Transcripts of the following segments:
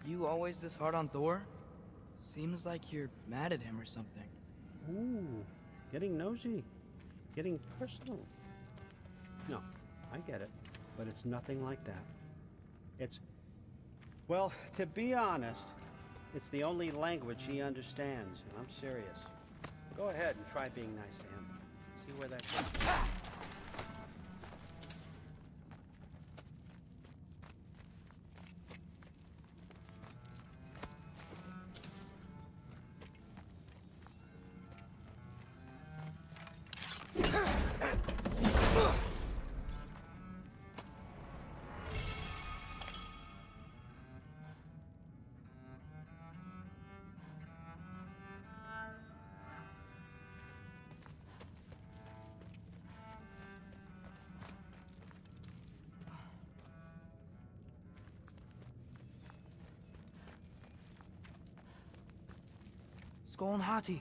You always this hard on Thor? Seems like you're mad at him or something. Ooh, getting nosy. Getting personal. No, I get it. But it's nothing like that. It's... Well, to be honest, it's the only language he understands, and I'm serious. Go ahead and try being nice to him. See where that gets you. Skull and Hati.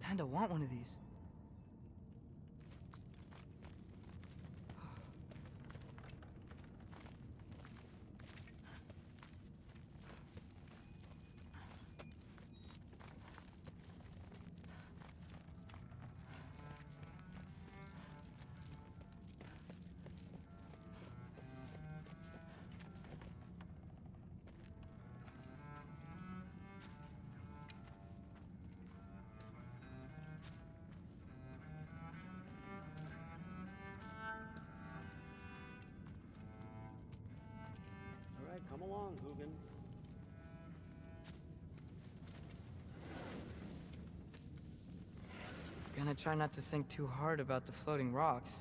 Kinda want one of these. All right, come along, Hugin. Gonna try not to think too hard about the floating rocks.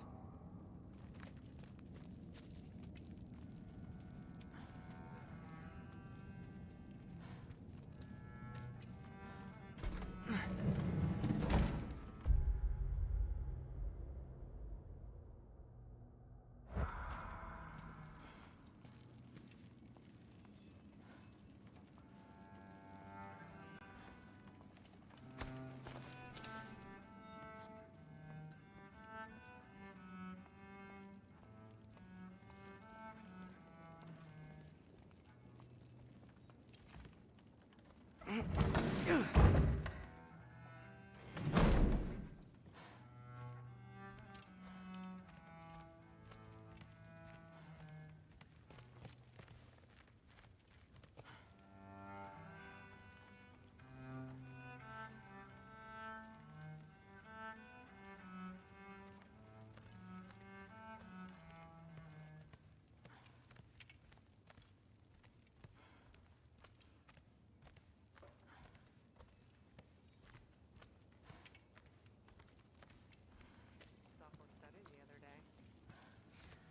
Sophomore study the other day.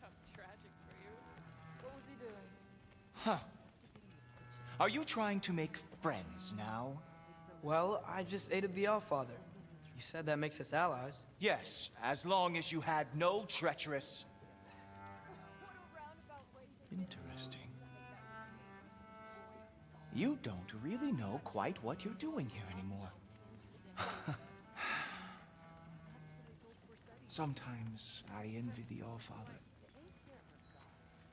How tragic for you. What was he doing? Huh. Are you trying to make friends now? Well, I just aided the Allfather. You said that makes us allies. Yes, as long as you had no treacherous... Interesting. You don't really know quite what you're doing here anymore. Sometimes I envy the Allfather.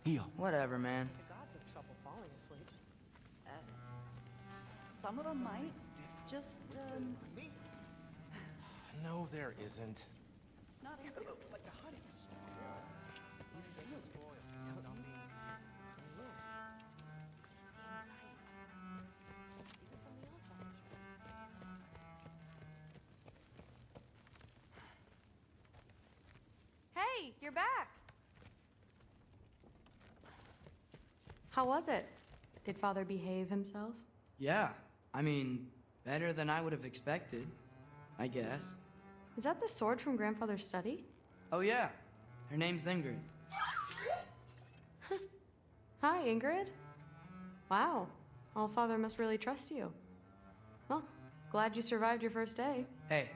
Here. Whatever, man. The gods have trouble falling asleep. Some of them might. Just, No, there isn't. not as... Like a honey. You feel spoiled, don't you? Hey, you're back! How was it? Did Father behave himself? Yeah, I mean, better than I would have expected, I guess. Is that the sword from Grandfather's study? Oh yeah, her name's Ingrid. Hi, Ingrid. Wow, Allfather must really trust you. Well, glad you survived your first day. Hey,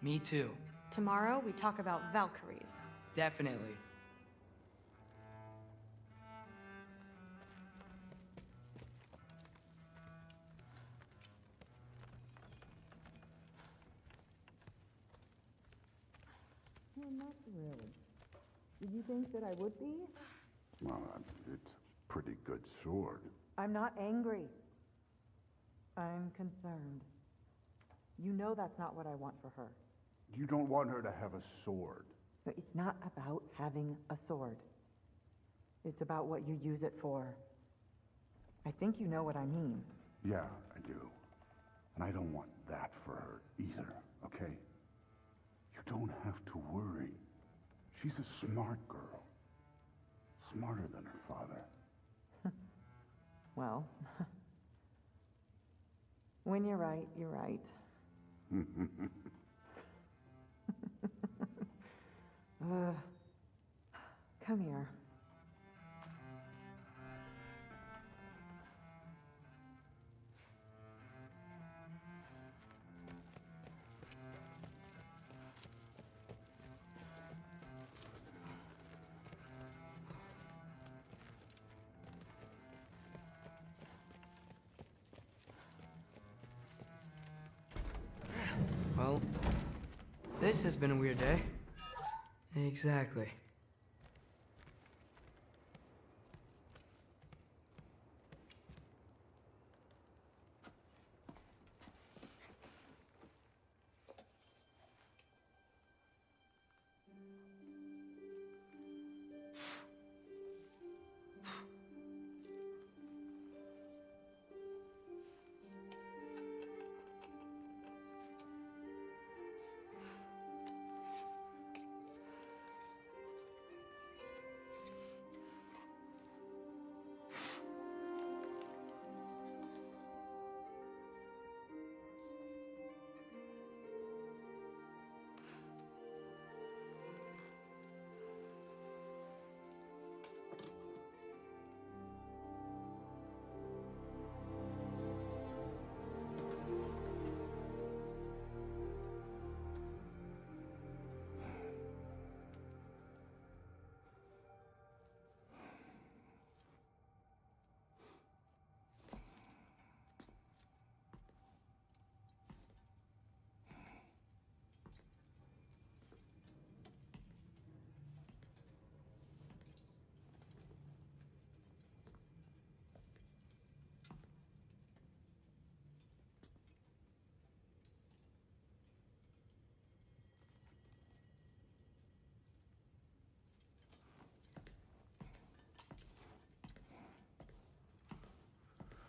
me too. Tomorrow, we talk about Valkyries. Definitely. Well, not really. Did you think that I would be? Well, it's a pretty good sword. I'm not angry. I'm concerned. You know that's not what I want for her. You don't want her to have a sword. But it's not about having a sword. It's about what you use it for. I think you know what I mean. Yeah, I do. And I don't want that for her either, okay? You don't have to worry. She's a smart girl. Smarter than her father. Well, when you're right, you're right. Come here. Well, this has been a weird day. Exactly.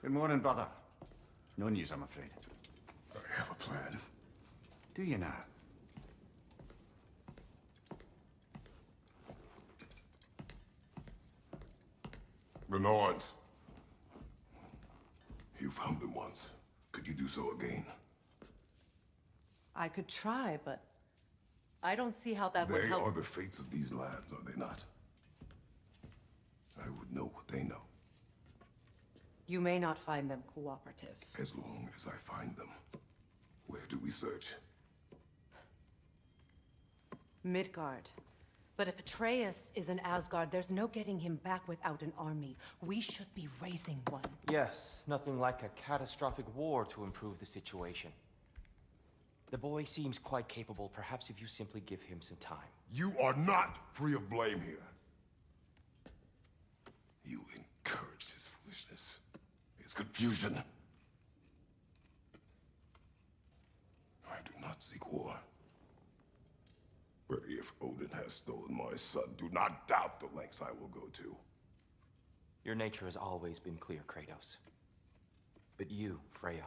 Good morning, brother. No news, I'm afraid. I have a plan. Do you now? The Norns. You found them once. Could you do so again? I could try, but I don't see how that would They help. are the fates of these lands, are they not? I would know what they know, You may not find them cooperative. as long as I find them. Where do we search? Midgard. But if Atreus is in Asgard, there's no getting him back without an army. We should be raising one. Yes, nothing like a catastrophic war to improve the situation. The boy seems quite capable. Perhaps if you simply give him some time. You are not free of blame here. You encouraged his foolishness, his confusion. I do not seek war. But if Odin has stolen my son, do not doubt the lengths I will go to. Your nature has always been clear, Kratos. But you, Freya.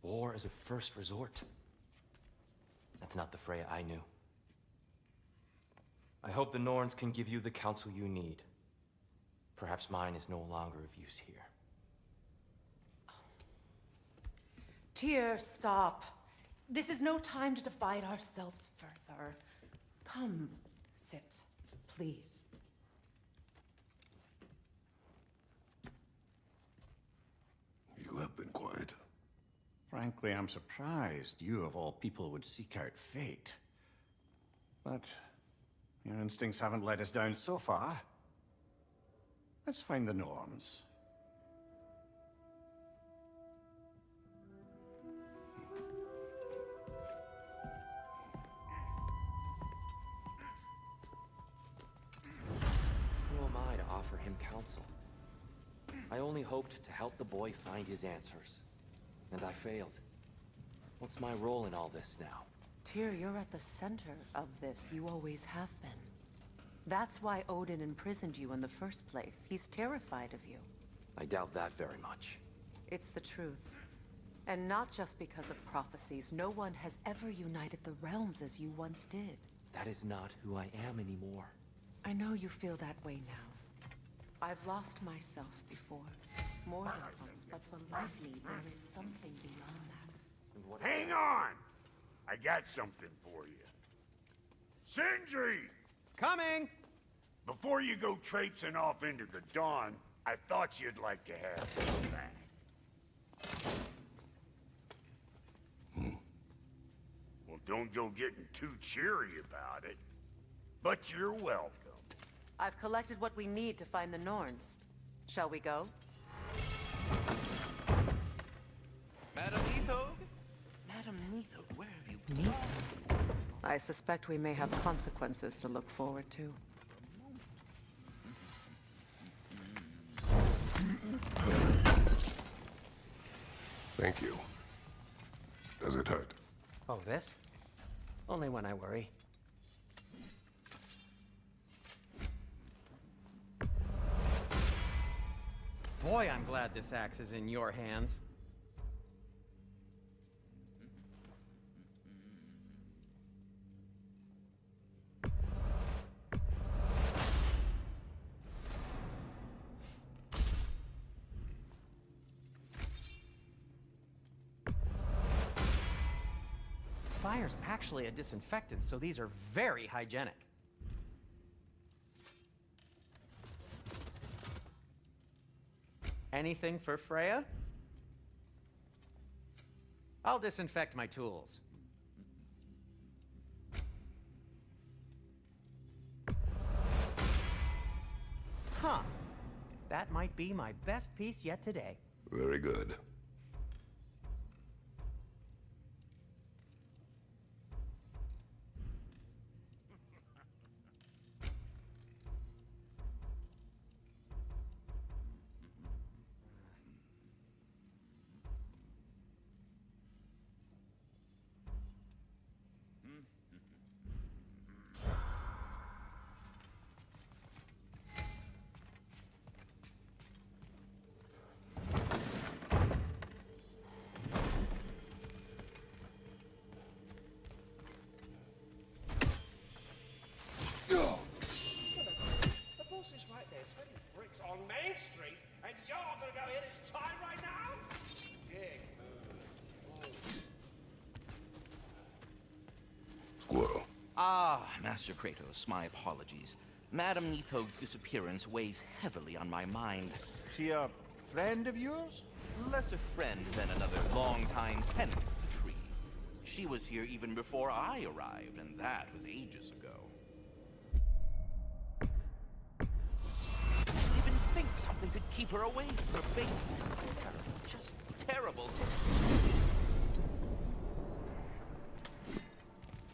War is a first resort. That's not the Freya I knew. I hope the Norns can give you the counsel you need. Perhaps mine is no longer of use here. Tyr, stop. This is no time to divide ourselves further. Come, sit, please. You have been quiet. Frankly, I'm surprised you, of all people, would seek out fate. But your instincts haven't let us down so far. Let's find the Norns. Who am I to offer him counsel? I only hoped to help the boy find his answers. And I failed. What's my role in all this now? Tyr, you're at the center of this. You always have been. That's why Odin imprisoned you in the first place. He's terrified of you. I doubt that very much. It's the truth. And not just because of prophecies. No one has ever united the realms as you once did. That is not who I am anymore. I know you feel that way now. I've lost myself before. More than once, but believe me, there is something beyond that. Hang on! I got something for you. Sindri! Coming! Before you go traipsing off into the dawn, I thought you'd like to have this back. Well, don't go getting too cheery about it. But you're welcome. I've collected what we need to find the Norns. Shall we go? Madam Nithog? Madam Nithog, where have you... Neither. I suspect we may have consequences to look forward to. Thank you. Does it hurt? Oh, this? Only when I worry. Boy, I'm glad this axe is in your hands. Fire's actually a disinfectant, so these are very hygienic. Anything for Freya? I'll disinfect my tools. Huh. That might be my best piece yet today. Very good. On Main Street, and you're gonna go hit his child right now? Dick. Squirrel. Ah, Master Kratos, my apologies. Madam Nithog's disappearance weighs heavily on my mind. She a friend of yours? Less a friend than another longtime tenant of the tree. She was here even before I arrived, and that was ages ago. Think something could keep her away from her babies. Terrible, just terrible.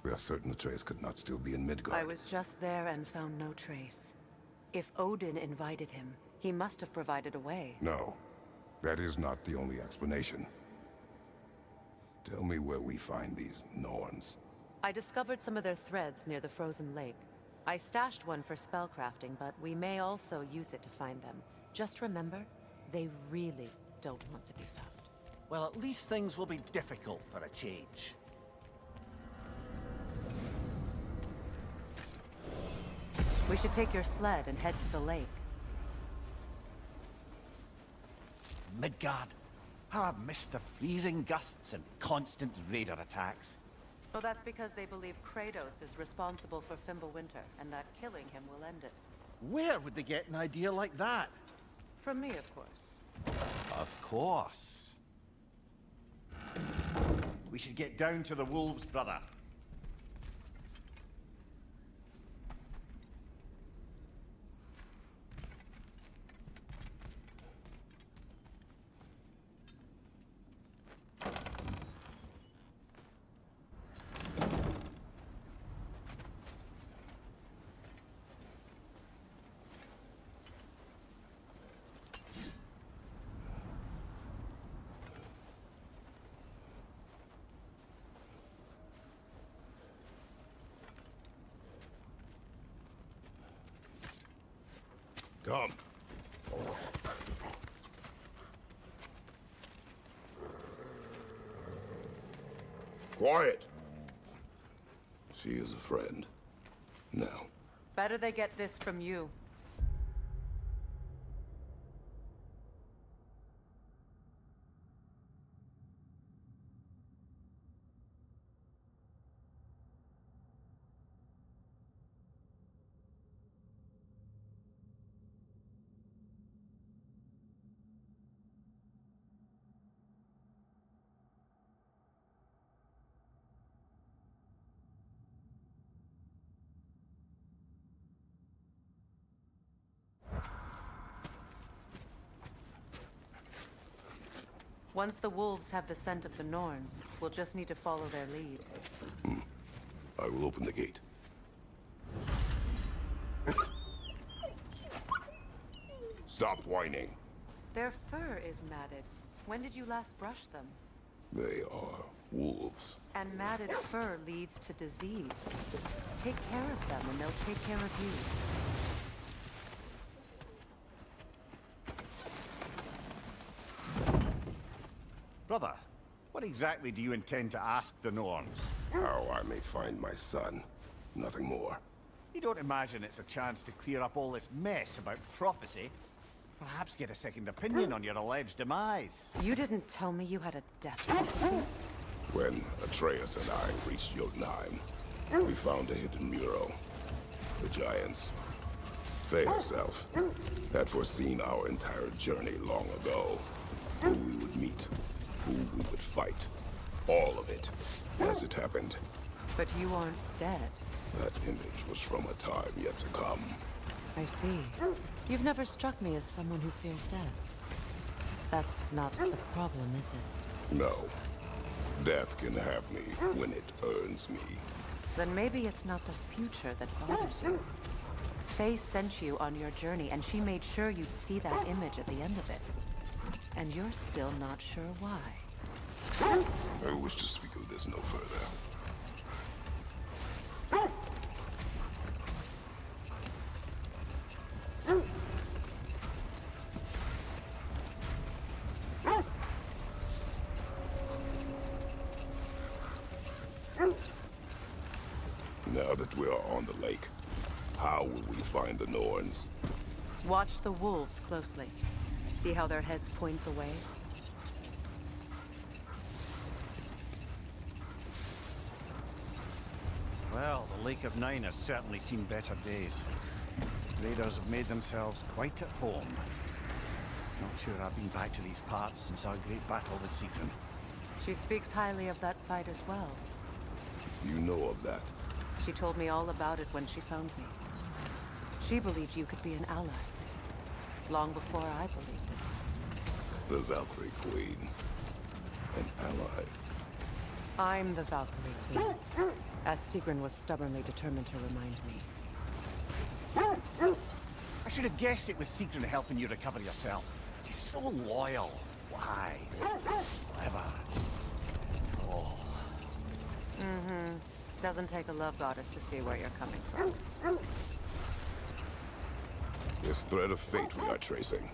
We are certain the trace could not still be in Midgard. I was just there and found no trace. If Odin invited him, he must have provided a way. No, that is not the only explanation. Tell me where we find these Norns. I discovered some of their threads near the frozen lake. I stashed one for spellcrafting, but we may also use it to find them. Just remember, they really don't want to be found. Well, at least things will be difficult for a change. We should take your sled and head to the lake. Midgard. How I've missed the freezing gusts and constant raider attacks. Well, that's because they believe Kratos is responsible for Fimbulwinter, and that killing him will end it. Where would they get an idea like that? From me, of course. Of course. We should get down to the wolves, brother. Come. Quiet. She is a friend. Now. Better they get this from you. Once the wolves have the scent of the Norns, we'll just need to follow their lead. I will open the gate. Stop whining. Their fur is matted. When did you last brush them? They are wolves. And matted fur leads to disease. Take care of them and they'll take care of you. Brother, what exactly do you intend to ask the Norns? How I may find my son. Nothing more. You don't imagine it's a chance to clear up all this mess about prophecy? Perhaps get a second opinion on your alleged demise. You didn't tell me you had a death prophecy? When Atreus and I reached Jotunheim, we found a hidden mural. The giants, they herself, had foreseen our entire journey long ago. Who we would meet, who we would fight. All of it, as it happened. But you aren't dead. That image was from a time yet to come. I see. You've never struck me as someone who fears death. That's not the problem, is it? No. Death can have me when it earns me. Then maybe it's not the future that bothers you. Faye sent you on your journey, and she made sure you'd see that image at the end of it. And you're still not sure why. I wish to speak of this no further. Now that we are on the lake, how will we find the Norns? Watch the wolves closely. See how their heads point the way? Well, the Lake of Nine has certainly seen better days. Raiders have made themselves quite at home. Not sure I've been back to these parts since our great battle with Sigrun. She speaks highly of that fight as well. You know of that? She told me all about it when she found me. She believed you could be an ally. Long before I believed it. The Valkyrie Queen. An ally. I'm the Valkyrie Queen. As Sigrun was stubbornly determined to remind me. I should have guessed it was Sigrun helping you recover yourself. She's so loyal. Why? Clever. Oh. Mm-hmm. Doesn't take a love goddess to see where you're coming from. This thread of fate we are tracing.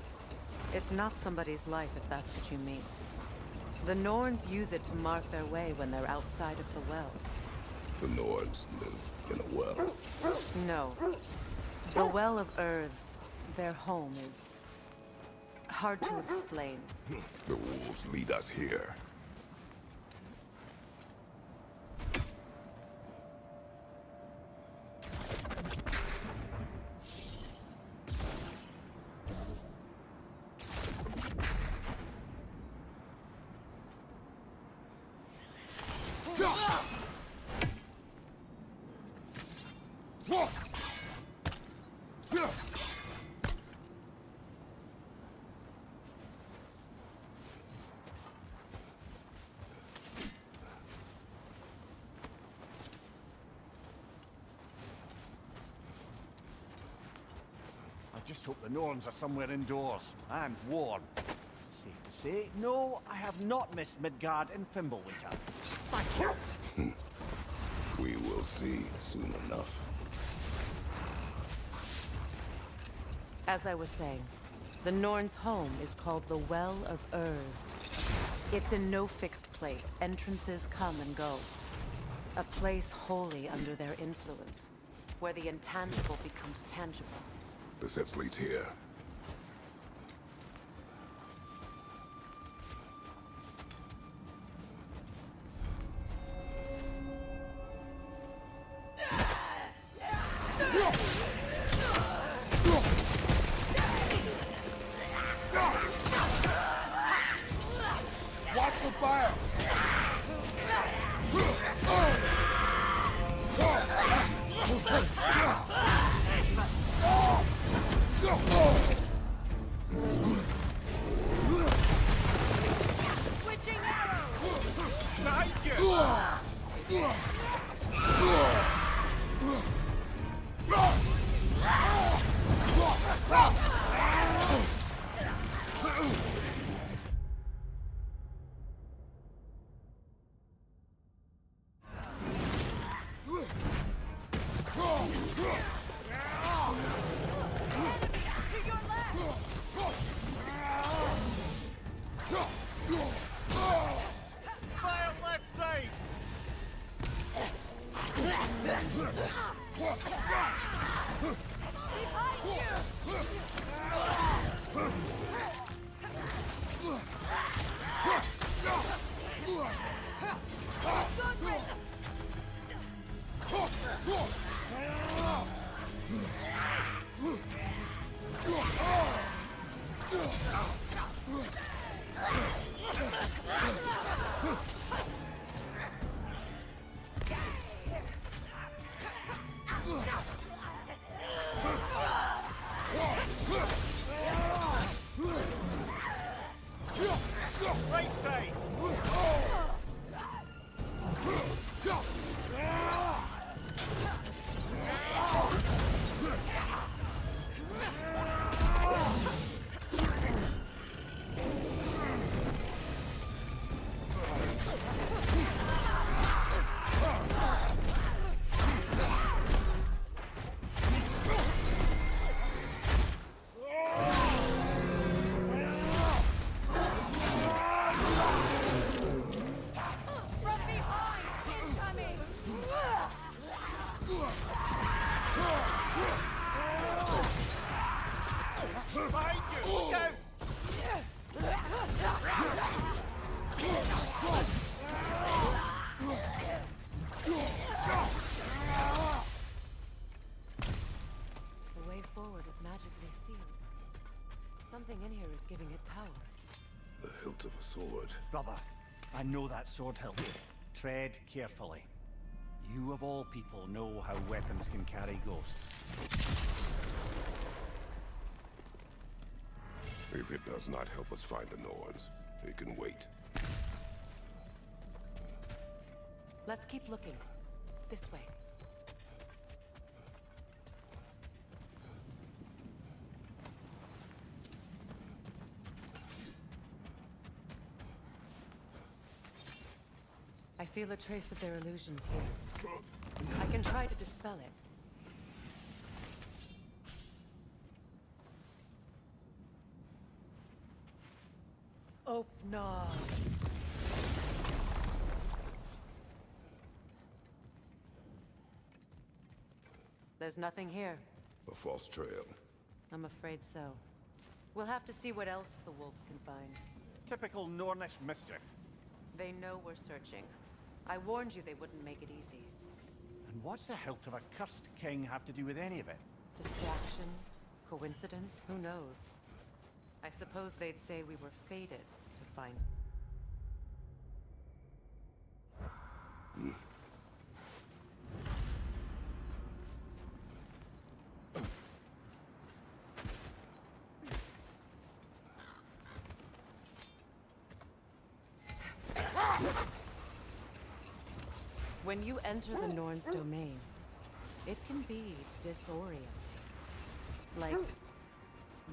It's not somebody's life, if that's what you mean. The Norns use it to mark their way when they're outside of the well. The Norns live in a well. No. The Well of Earth, their home, is hard to explain. The wolves lead us here. I just hope the Norns are somewhere indoors and warm. Safe to say, no, I have not missed Midgard and Fimbulwinter. Thank you. We will see soon enough. As I was saying, the Norn's home is called the Well of Urd. It's in no fixed place. Entrances come and go. A place wholly under their influence, where the intangible becomes tangible. The steps leads here. Watch the fire! Switching arrows! Thank you! Fire left side! Right side! Behind you! Look out! The way forward is magically sealed. Something in here is giving it power. The hilt of a sword. Brother, I know that sword hilt. Tread carefully. You of all people know how weapons can carry ghosts. If it does not help us find the Norns, it can wait. Let's keep looking. This way. I feel a trace of their illusions here. I can try to dispel it. Oh, no. There's nothing here. A false trail. I'm afraid so. We'll have to see what else the wolves can find. Typical Nornish mischief. They know we're searching. I warned you they wouldn't make it easy. And what's the hilt of a cursed king have to do with any of it? Distraction? Coincidence? Who knows? I suppose they'd say we were fated to find... When you enter the Norn's domain, it can be disorienting. Like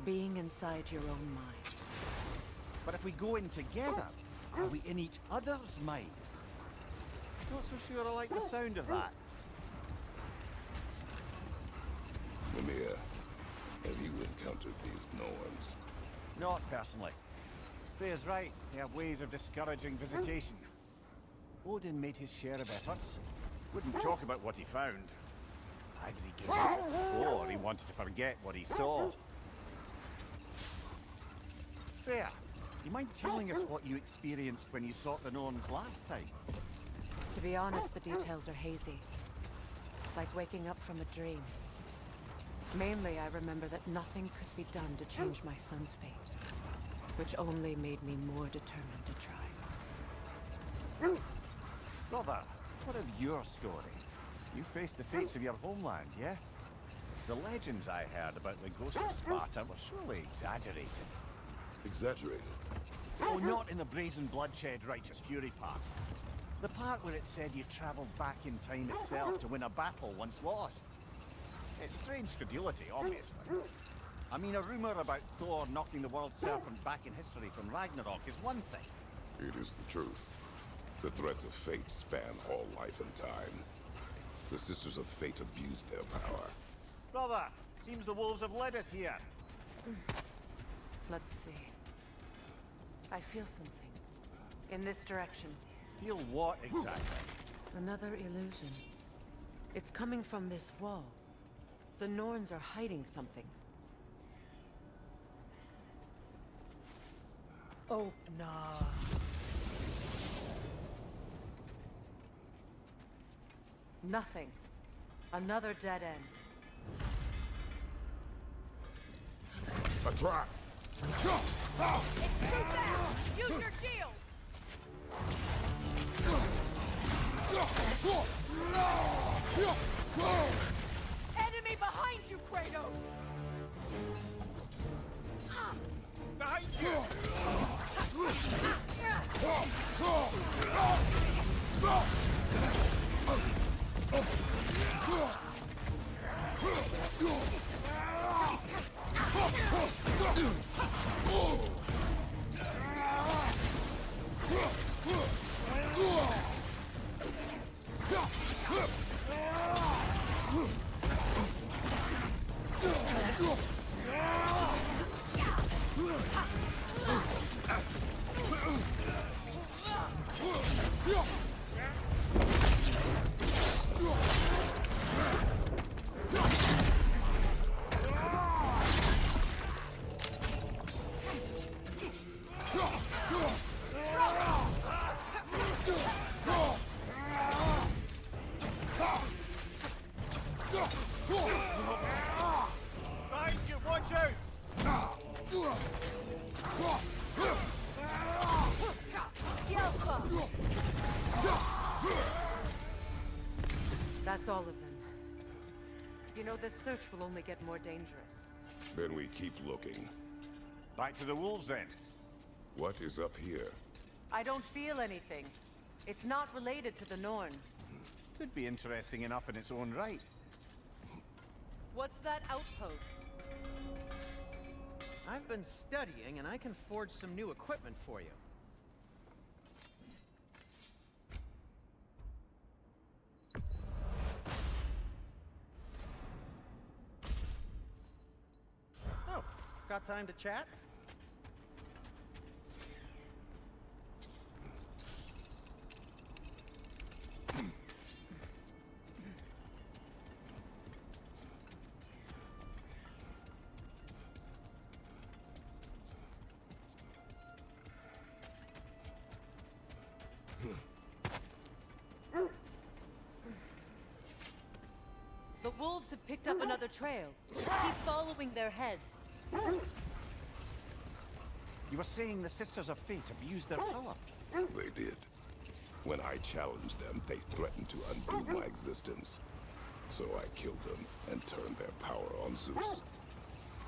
being inside your own mind. But if we go in together, are we in each other's mind? Not so sure I like the sound of that. Mimir, have you encountered Not personally. Freya's right. They have ways of discouraging visitation. Odin made his share of efforts. Wouldn't talk about what he found. Either he gave up, or he wanted to forget what he saw. Freya, you mind telling us what you experienced when you sought the Norns last time? To be honest, the details are hazy. Like waking up from a dream. Mainly, I remember that nothing could be done to change my son's fate. Which only made me more determined to try. Brother, what of your story? You faced the fates of your homeland, yeah? The legends I heard about the ghost of Sparta were surely exaggerated. Exaggerated? Oh, not in the brazen bloodshed righteous fury part. The part where it said you traveled back in time itself to win a battle once lost. It's strange credulity, obviously. I mean, a rumor about Thor knocking the world serpent back in history from Ragnarok is one thing. It is the truth. The threads of fate span all life and time. The Sisters of Fate abused their power. Brother, seems the wolves have led us here. Let's see. I feel something. In this direction. Feel what exactly? Another illusion. It's coming from this wall. The Norns are hiding something. Oh, nah. Nothing. Another dead end. A trap! It's too fast! Use your shield! Enemy behind you, Kratos! Behind you! Behind you, watch out! That's all of them. You know, this search will only get more dangerous. Then we keep looking. Back to the wolves, then. What is up here? I don't feel anything. It's not related to the Norns. Could be interesting enough in its own right. What's that outpost? I've been studying, and I can forge some new equipment for you. Oh, got time to chat? The wolves have picked up another trail. Keep following their heads. You were saying the Sisters of Fate abused their power? They did. When I challenged them, they threatened to undo my existence. So I killed them and turned their power on Zeus.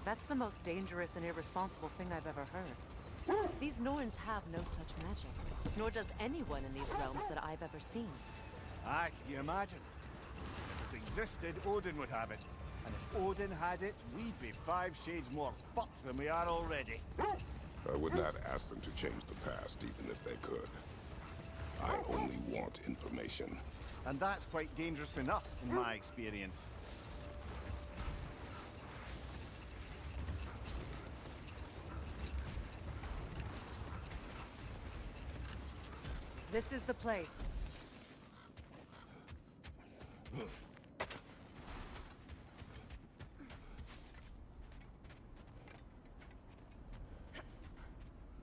That's the most dangerous and irresponsible thing I've ever heard. These Norns have no such magic. Nor does anyone in these realms that I've ever seen. Aye, can you imagine? If it existed, Odin would have it. And if Odin had it, we'd be 5 shades more fucked than we are already. I would not ask them to change the past, even if they could. I only want information. And that's quite dangerous enough, in my experience. This is the place.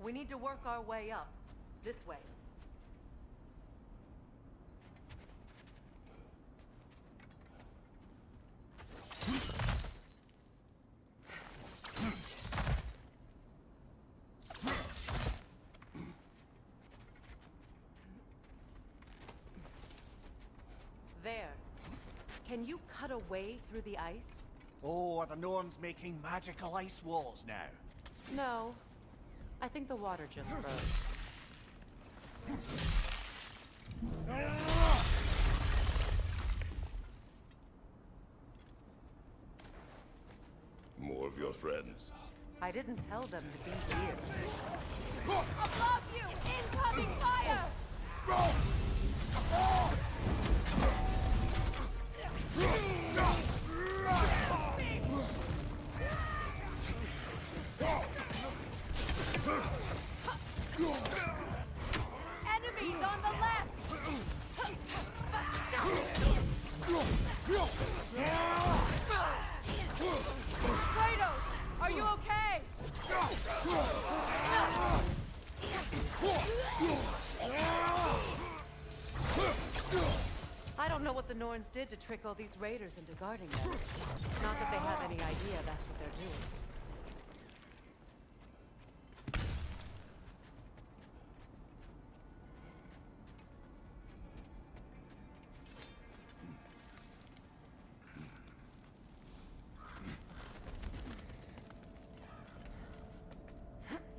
We need to work our way up. This way. There. Can you cut a way through the ice? Oh, are the Norns making magical ice walls now? No. I think the water just froze. More of your friends. I didn't tell them to be here. Above you! Incoming fire! Enemies on the left! Kratos, are you okay? I don't know what the Norns did to trick all these raiders into guarding them. Not that they have any idea that's what they're doing.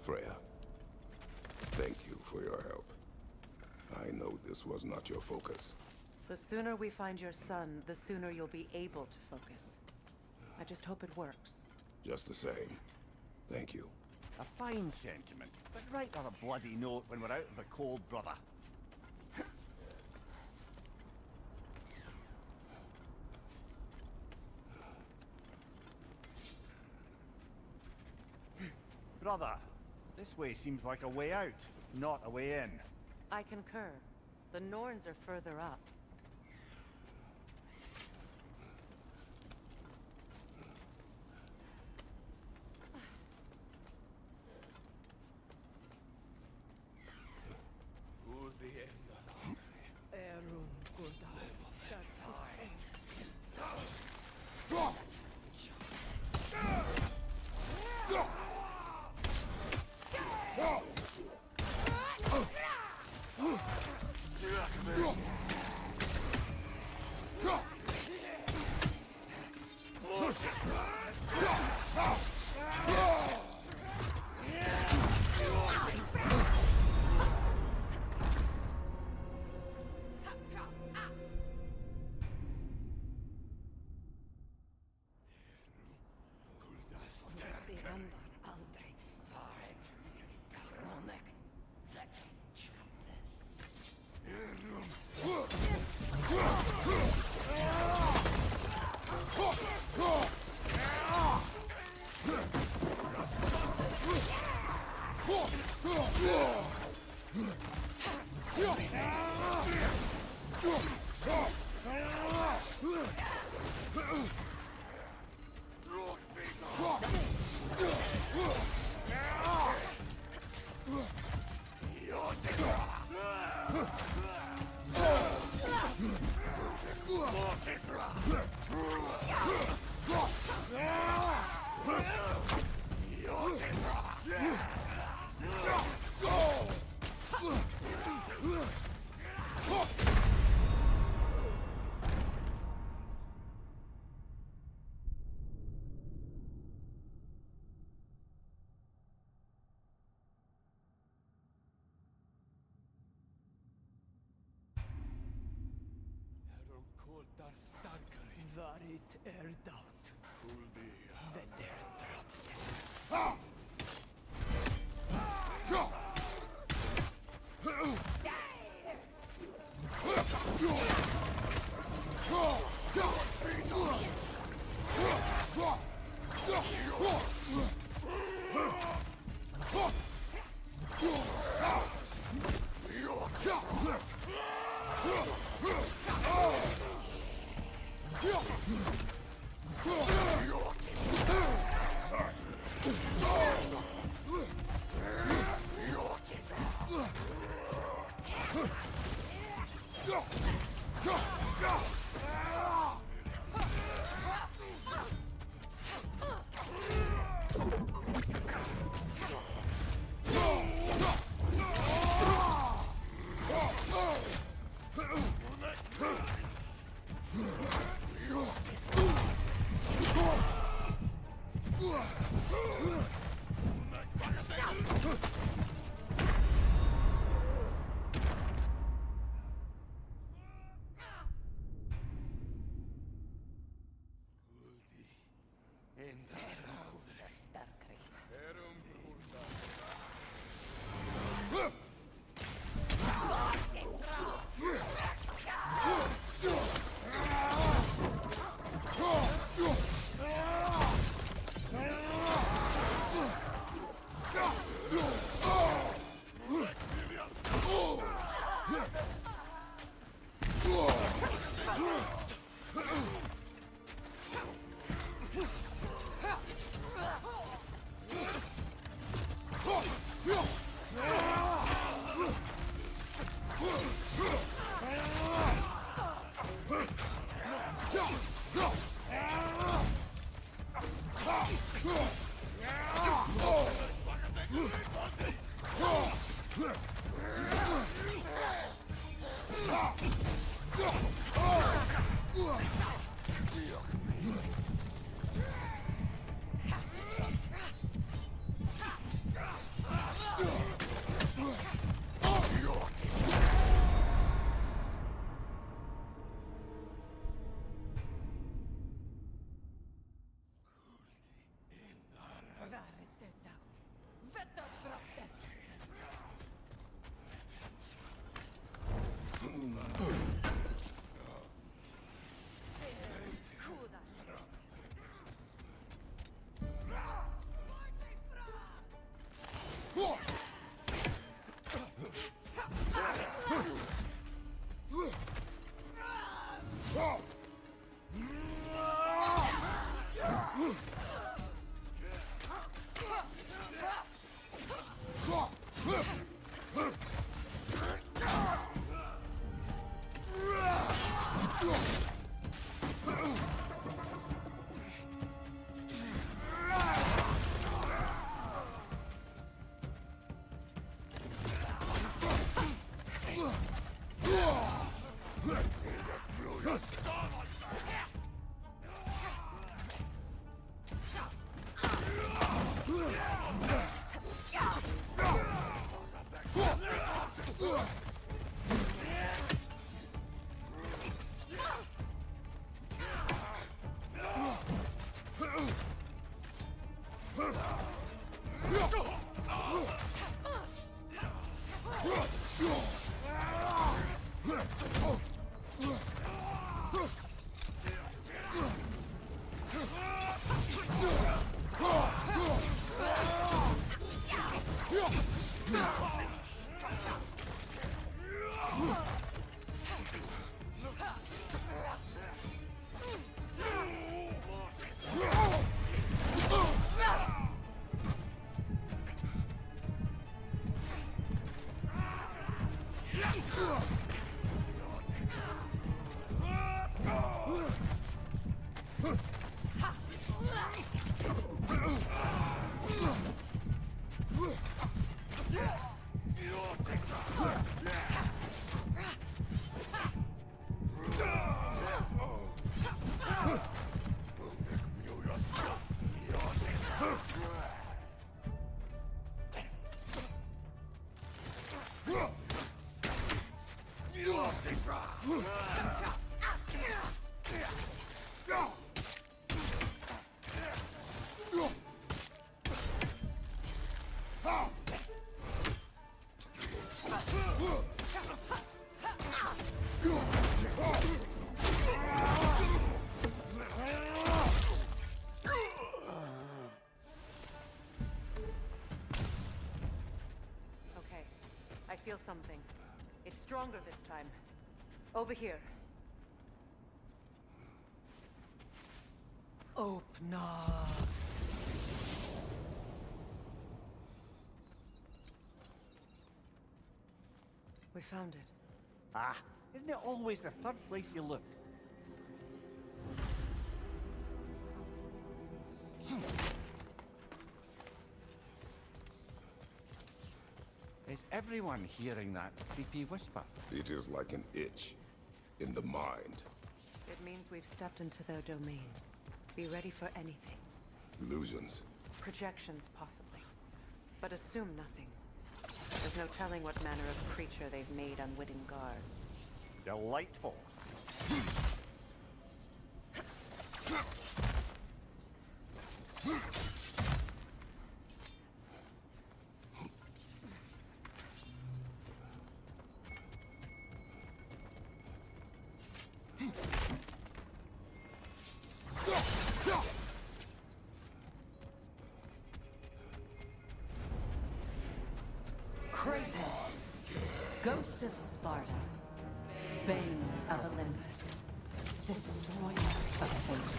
Freya, thank you for your help. I know this was not your focus. The sooner we find your son, the sooner you'll be able to focus. I just hope it works. Just the same, thank you. A fine sentiment, but write on a bloody note when we're out of the cold, brother. Brother, this way seems like a way out, not a way in. I concur. The Norns are further up. Varit erdaut. Kulbi. Vetter I feel something. It's stronger this time. Over here. Open up. We found it. Ah, isn't it always the third place you look? Is everyone hearing that creepy whisper? It is like an itch in the mind. It means we've stepped into their domain. Be ready for anything. Illusions. Projections, possibly. But assume nothing. There's no telling what manner of creature they've made unwitting guards. Delightful. Kratos, Ghost of Sparta, Bane of Olympus, Destroyer of Fate,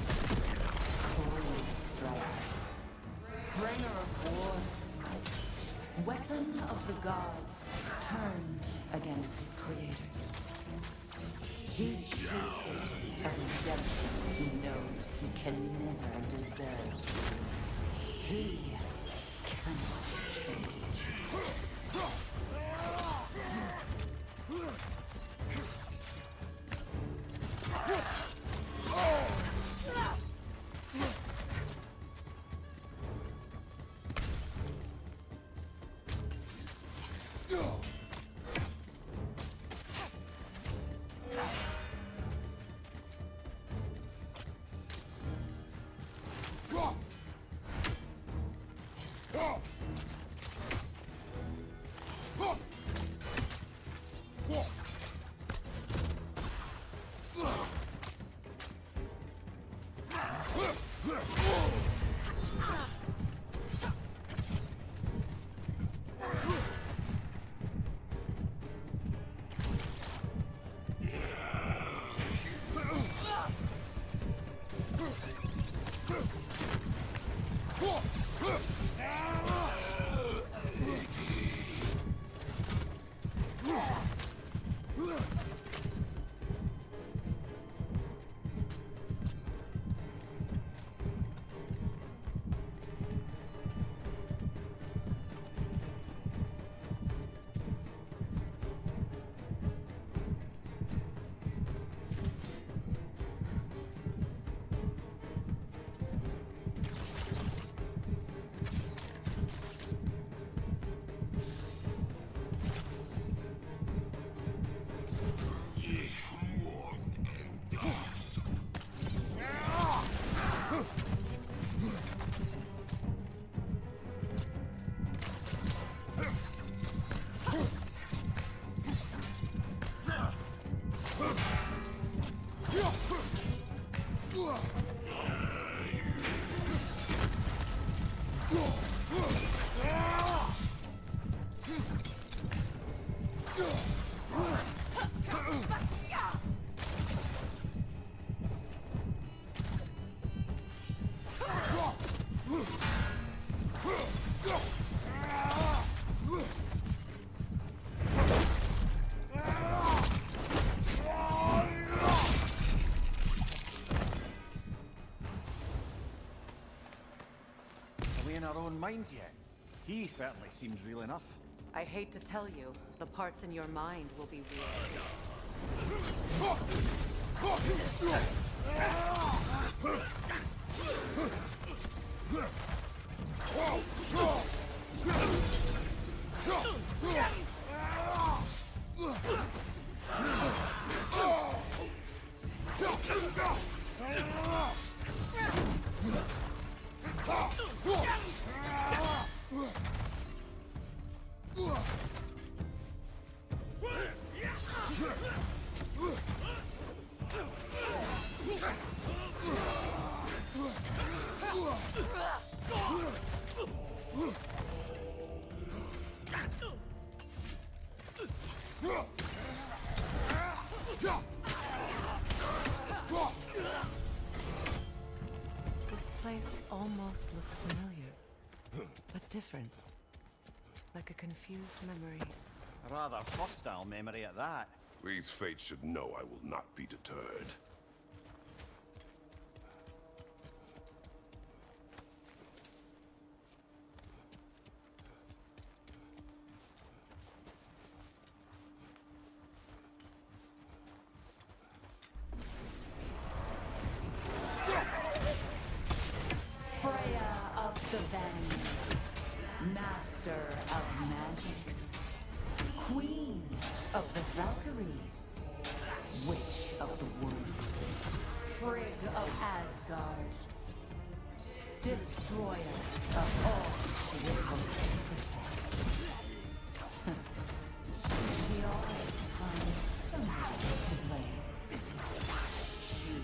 Cruel Striker, Bringer of War, Weapon of the Gods, turned against his creators. He chases a redemption he knows he can never deserve. He cannot change. Our own minds yet? He certainly seems real enough. I hate to tell you, the parts in your mind will be almost looks familiar, but different. Like a confused memory. A rather hostile memory at that. These fates should know I will not be deterred. The Vanir, Master of Magics, Queen of the Valkyries, Witch of the Woods, Frigg of Asgard, Destroyer of all creations protect. She always finds somebody to blame. She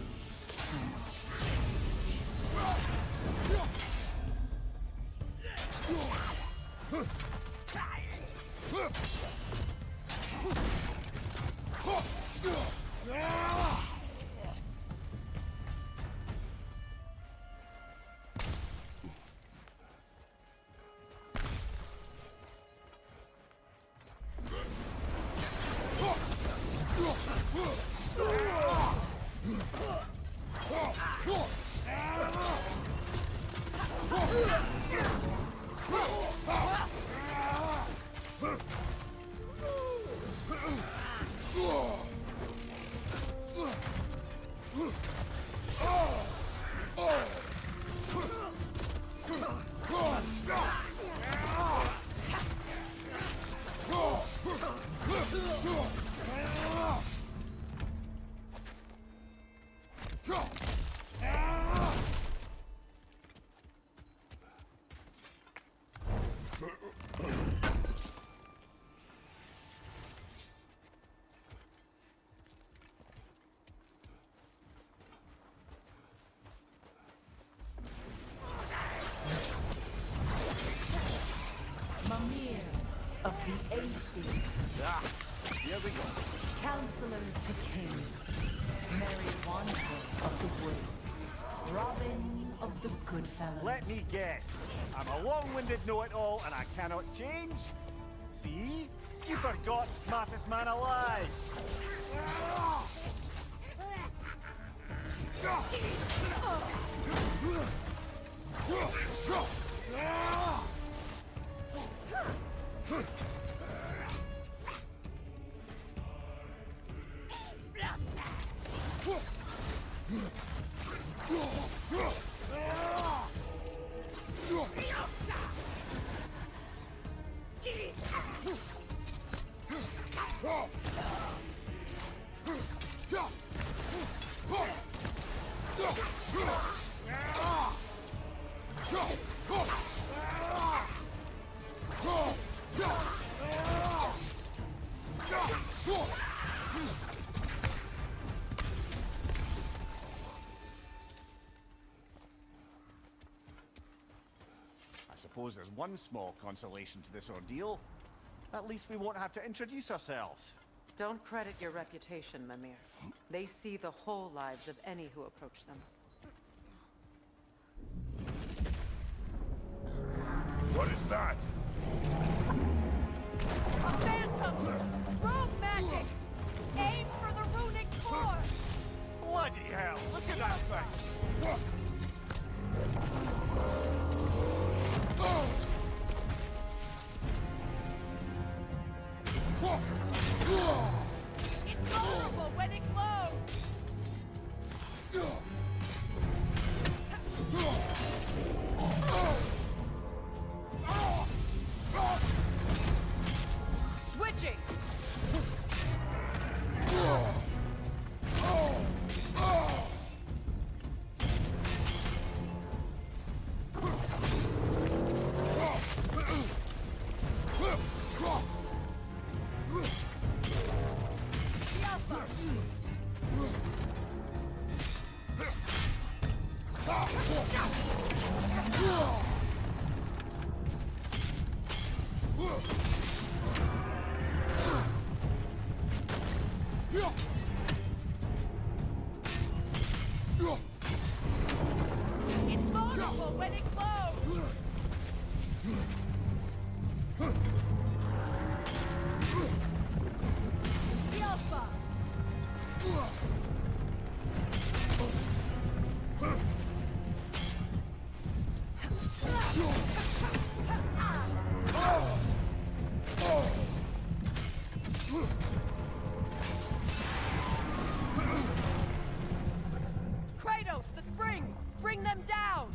of the AC. Ah, here we go. Counselor to Kings. Mary Wanderer of the Woods. Robin of the Goodfellows. Let me guess. I'm a long-winded know-it-all and I cannot change? See? You forgot smartest man alive. I suppose there's one small consolation to this ordeal. At least we won't have to introduce ourselves. Don't credit your reputation, Mimir. They see the whole lives of any who approach them. What is that? A phantom! Rogue magic! Aim for the runic core! Bloody hell! Look at that thing! It's vulnerable when it glows! Switching! It's vulnerable when it glows! Alpha! Kratos, the springs! Bring them down!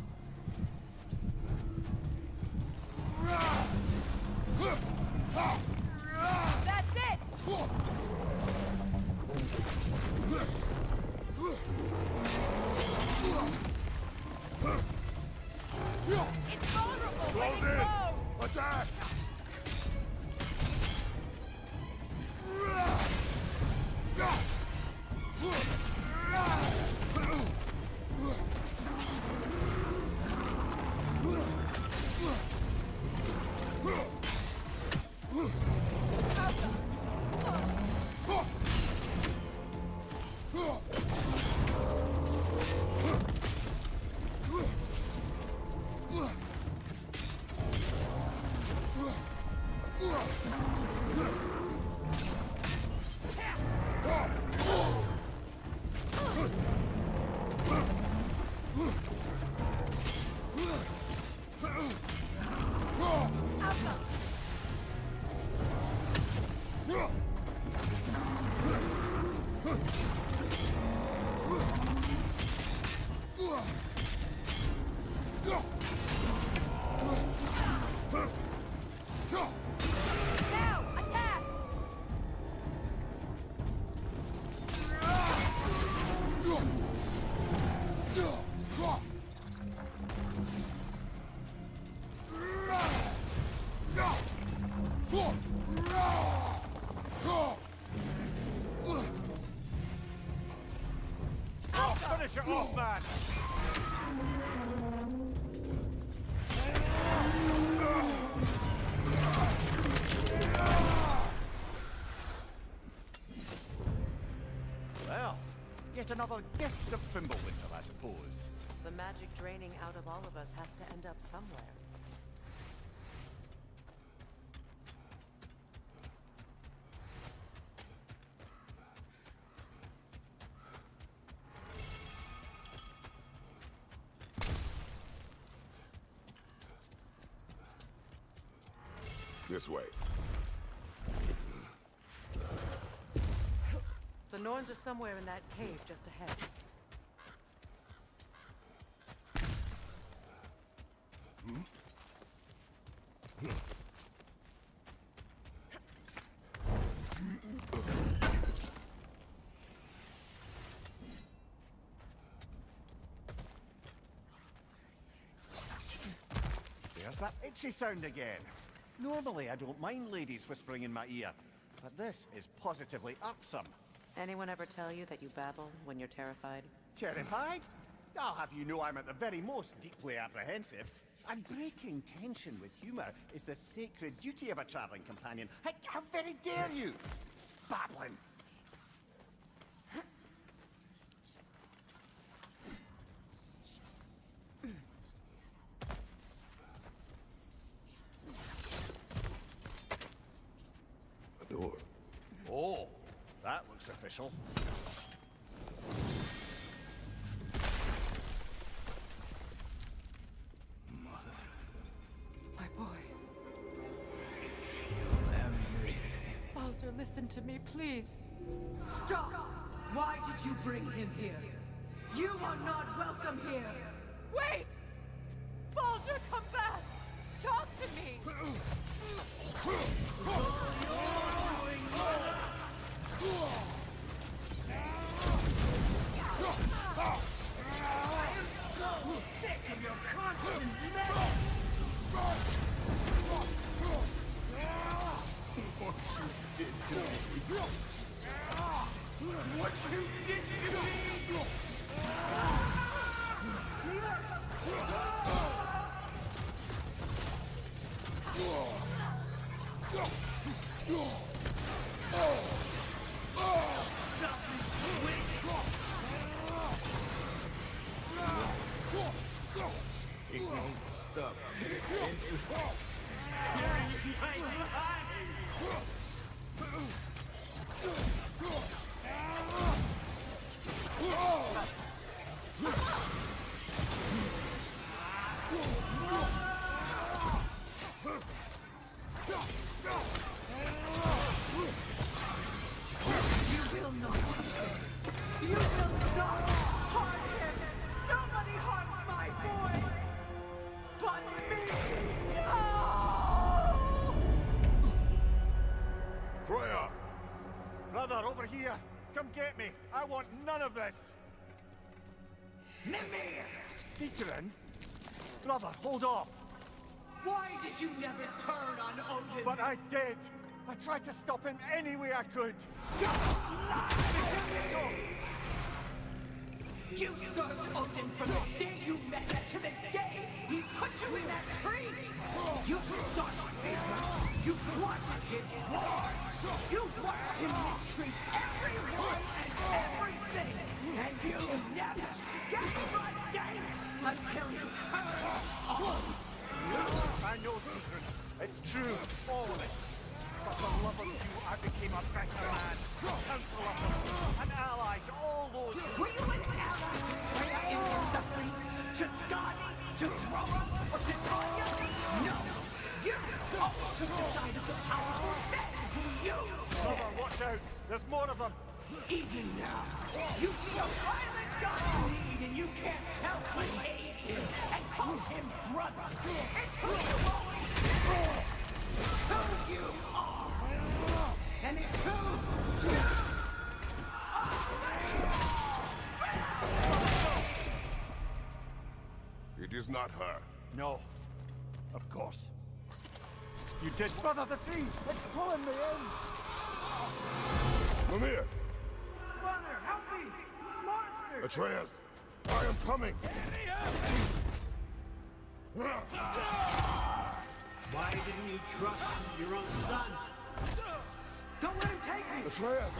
It's vulnerable when Close it in! grows! Attack! Now, attack! Oh, finish it off, man! Well, yet another gift of Fimbulwinter, I suppose. The magic draining out of all of us has to end up somewhere. This way. The Norns are somewhere in that cave just ahead. There's that itchy sound again. Normally, I don't mind ladies whispering in my ear, but this is positively irksome. Anyone ever tell you that you babble when you're terrified? Terrified? I'll have you know I'm at the very most deeply apprehensive. And breaking tension with humor is the sacred duty of a traveling companion. How very dare you? Babbling. A door. Oh, that looks official. My boy. Everything. Baldur, listen to me, please. Stop! Why did you bring him here? You are not welcome here! Wait! Baldur, come back! Talk to me! I am so sick of your constant meddling! What you did to me. What you did to me! Stop. You will not touch him! You will not harm him! Nobody harms my boy! But me! No! Freya! Brother, over here! Come get me! I want none of this! Mimir! Seekerin? Brother, hold off! Why did you never turn on Odin? But I did! I tried to stop him any way I could! You served Odin from the day you met him to the day he put you in that tree! You sought his love. You wanted his war! You watched him mistreat everyone and everything! And you never gave a damn until you turned on! I know, Sigrun. It's true, all of it. For the love of you, I became a better man, counselor, an ally to all those who... Were you an ally to Freya in her suffering? To Skadi? To Roma? Or to Tanya? No! You all took the side of the powerful men who use Brother, watch out! There's more of them! Even now, you see a violent god in need and you can't help but aid him and call him brother. It's who you always been. Who you are. And it's who you are. It is not her. No. Of course. You did, brother, the tree! It's pulling me in! Mimir! Brother, help me! Monster! Atreus! I am coming! Why didn't you trust your own son? Don't let him take me! Atreus!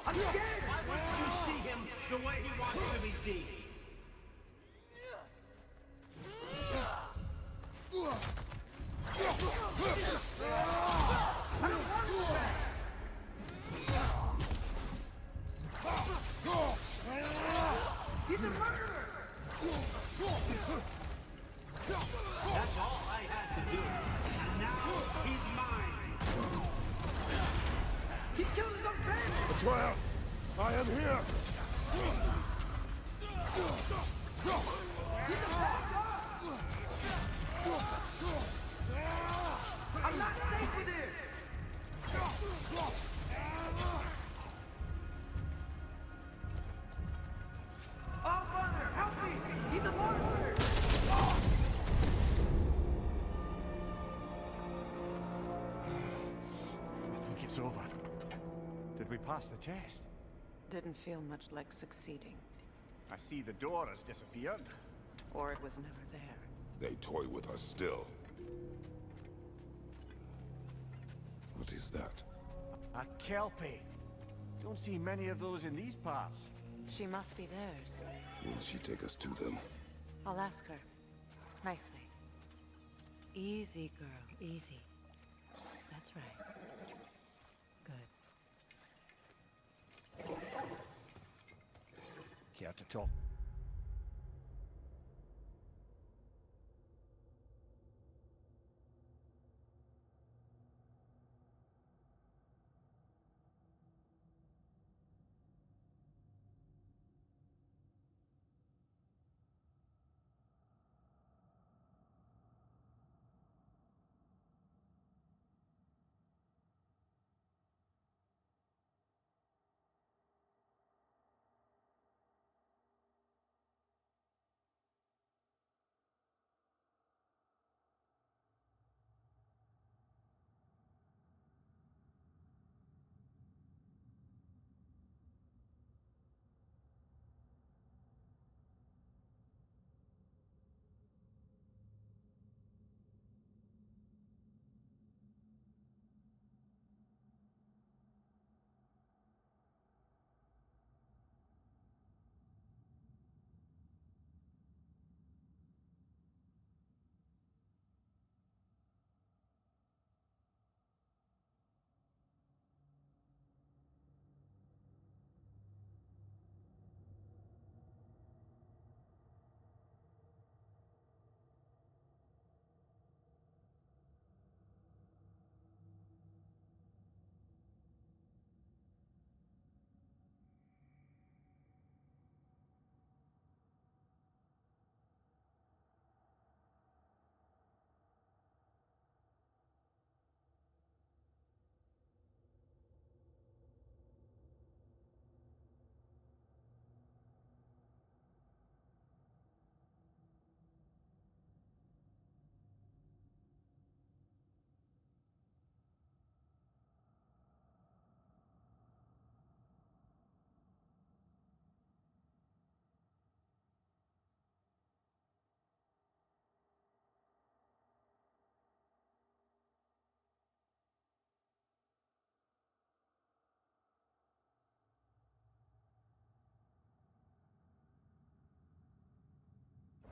I'm scared! Why wouldn't you see him the way he wants to be seen? I don't want you back! He's a murderer! That's all I had to do. And now he's mine! He killed his own family! Atreus! I am here! He's a bad guy! I'm not safe with him! Oh, Father, help me! He's a monster! It's over. Did we pass the test? Didn't feel much like succeeding. I see the door has disappeared. Or it was never there. They toy with us still. What is that? A Kelpie. Don't see many of those in these parts. She must be theirs. Will she take us to them? I'll ask her. Nicely. Easy, girl. Easy. That's right. Good. Care to talk?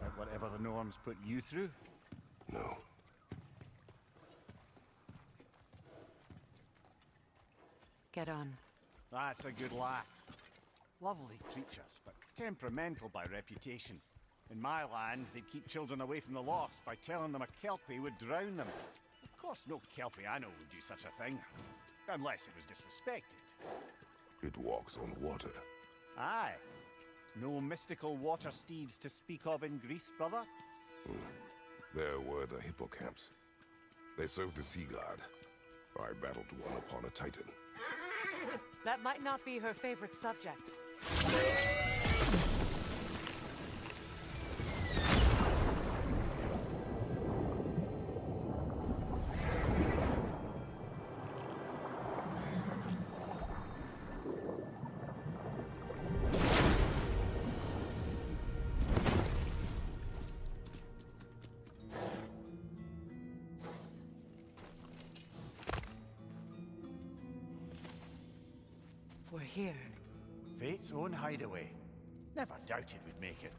About whatever the norms put you through? No. Get on. That's a good lass. Lovely creatures, but temperamental by reputation. In my land, they'd keep children away from the lost by telling them a Kelpie would drown them. Of course, no Kelpie I know would do such a thing. Unless it was disrespected. It walks on water. Aye. No mystical water steeds to speak of in Greece, brother? There were the hippocamps. They served the sea god. I battled one upon a titan. That might not be her favorite subject. We're here. Fate's own hideaway. Never doubted we'd make it.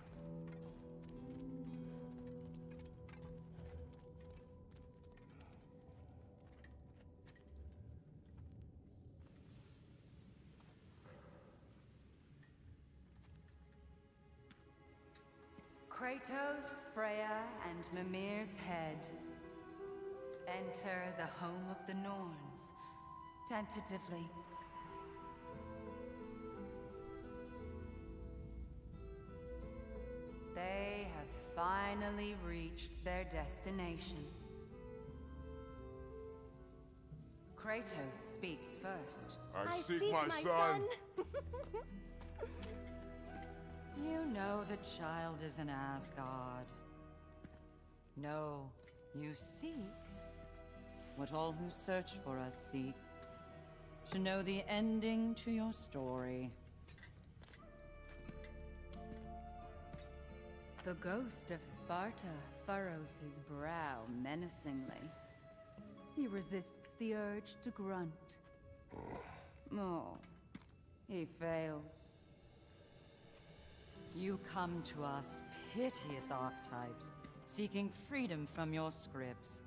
Kratos, Freya, and Mimir's head. Enter the home of the Norns. Tentatively. They have finally reached their destination. Kratos speaks first. I seek my son. You know the child is in Asgard. No, you seek what all who search for us seek. to know the ending to your story. The ghost of Sparta furrows his brow menacingly. He resists the urge to grunt. Oh, he fails. You come to us, piteous archetypes, seeking freedom from your scripts,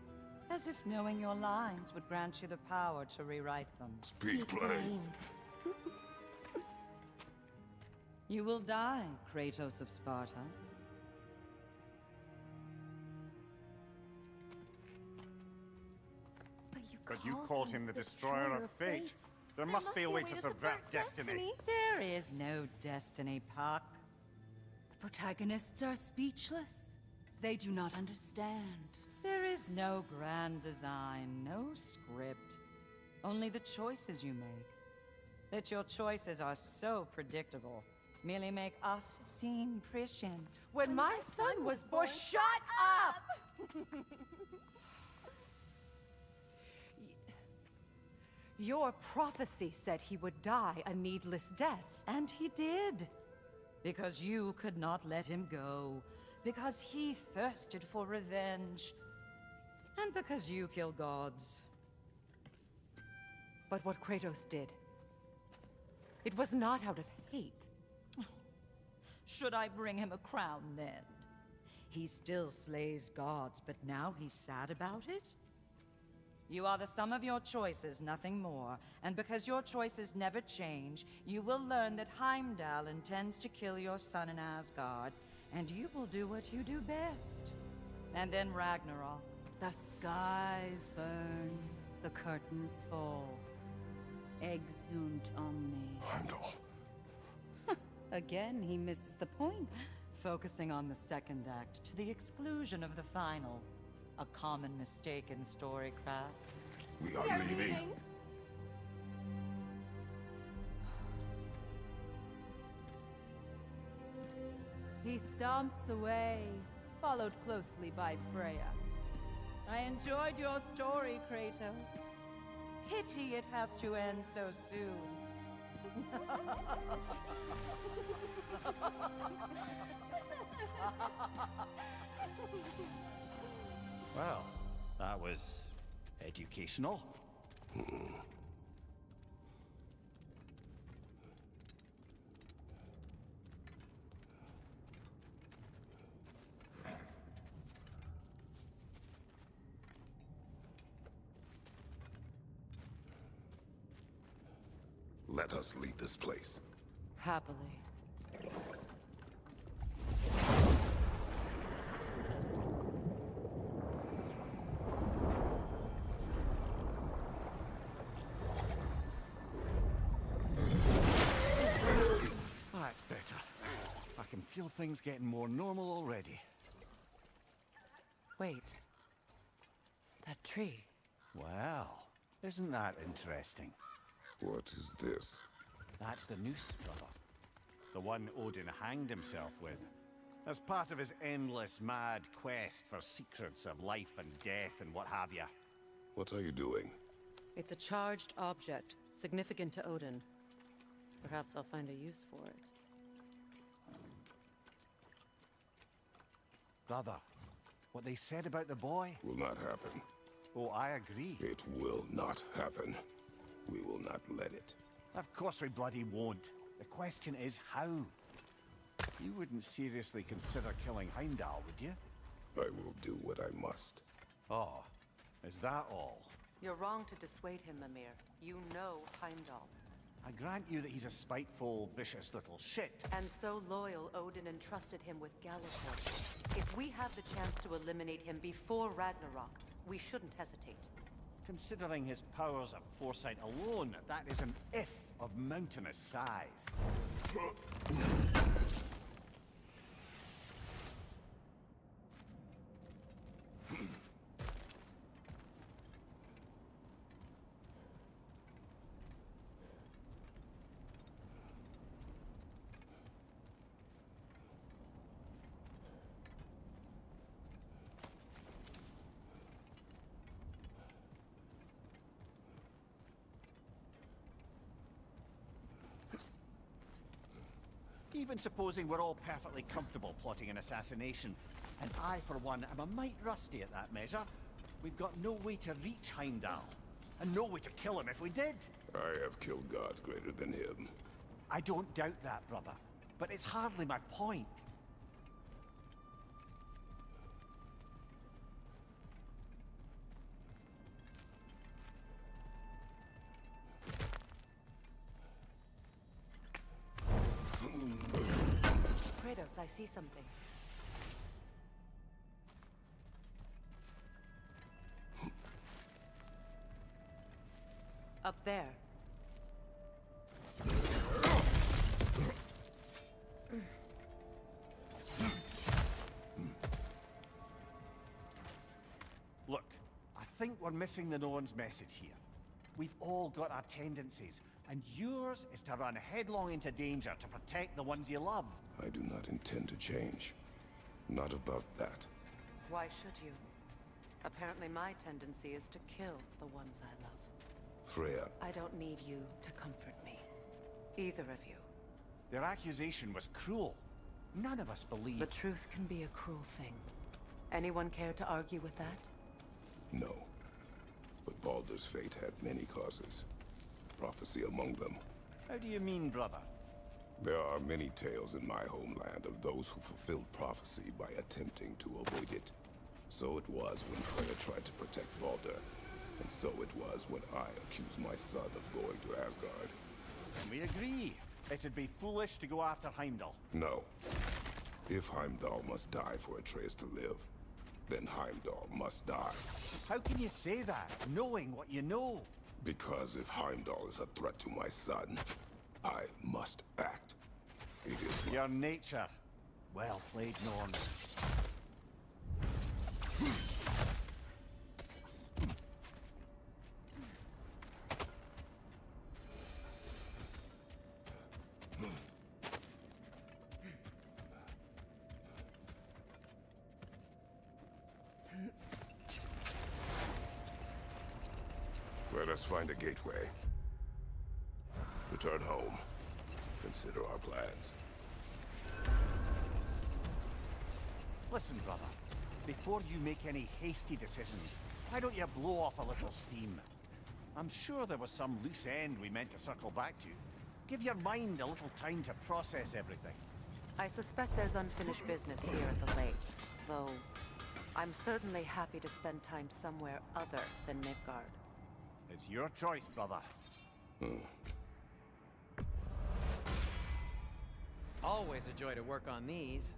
as if knowing your lines would grant you the power to rewrite them. Speak plain. You will die, Kratos of Sparta. But you called him the destroyer of fate. There must be a way to subvert destiny. There is no destiny, Puck. The protagonists are speechless. They do not understand. There is no grand design, no script. Only the choices you make. That your choices are so predictable merely make us seem prescient. When my son was born, shut up! Your prophecy said he would die a needless death. And he did. Because you could not let him go. Because he thirsted for revenge. And because you kill gods. But what Kratos did, it was not out of hate. Should I bring him a crown then? He still slays gods, but now he's sad about it? You are the sum of your choices, nothing more. And because your choices never change, you will learn that Heimdall intends to kill your son in Asgard, and you will do what you do best. And then Ragnarok. The skies burn, the curtains fall. Exunt omnes. Heimdall. Again, he misses the point. Focusing on the second act to the exclusion of the final. A common mistake in storycraft. We are leaving. He stomps away, followed closely by Freya. I enjoyed your story, Kratos. Pity it has to end so soon. Well, that was educational. Let us leave this place. Happily. That's better. I can feel things getting more normal already. Wait. That tree. Well, isn't that interesting? What is this? That's the noose, brother. The one Odin hanged himself with. As part of his endless, mad quest for secrets of life and death and what have you. What are you doing? It's a charged object, significant to Odin. Perhaps I'll find a use for it. Brother, what they said about the boy? Will not happen. Oh, I agree. It will not happen. We will not let it. Of course we bloody won't. The question is how. You wouldn't seriously consider killing Heimdall, would you? I will do what I must. Oh, is that all? You're wrong to dissuade him, Mimir. You know Heimdall. I grant you that he's a spiteful, vicious little shit. And so loyal, Odin entrusted him with Gallifrey. If we have the chance to eliminate him before Ragnarok, we shouldn't hesitate. Considering his powers of foresight alone, that is an if of mountainous size. Even supposing we're all perfectly comfortable plotting an assassination, and I, for one, am a mite rusty at that measure, we've got no way to reach Heimdall, and no way to kill him if we did. I have killed gods greater than him. I don't doubt that, brother, but it's hardly my point. Kratos, I see something. Up there. Look, I think we're missing the Norn's message here. We've all got our tendencies, and yours is to run headlong into danger to protect the ones you love. I do not intend to change. Not about that. Why should you? Apparently my tendency is to kill the ones I love. Freya. I don't need you to comfort me. Either of you. Their accusation was cruel. None of us believe. The truth can be a cruel thing. Anyone care to argue with that? No. But Baldur's fate had many causes. Prophecy among them. How do you mean, brother? There are many tales in my homeland of those who fulfilled prophecy by attempting to avoid it. So it was when Freya tried to protect Baldur. And so it was when I accused my son of going to Asgard. And we agree. It'd be foolish to go after Heimdall. No. If Heimdall must die for Atreus to live, then Heimdall must die. How can you say that, knowing what you know? Because if Heimdall is a threat to my son, I must act. It is your nature. Well played, Norn. Let us find a gateway. Return home. Consider our plans. Listen, brother. Before you make any hasty decisions, why don't you blow off a little steam? I'm sure there was some loose end we meant to circle back to. Give your mind a little time to process everything. I suspect there's unfinished business here at the lake, though I'm certainly happy to spend time somewhere other than Midgard. It's your choice, brother. Always a joy to work on these.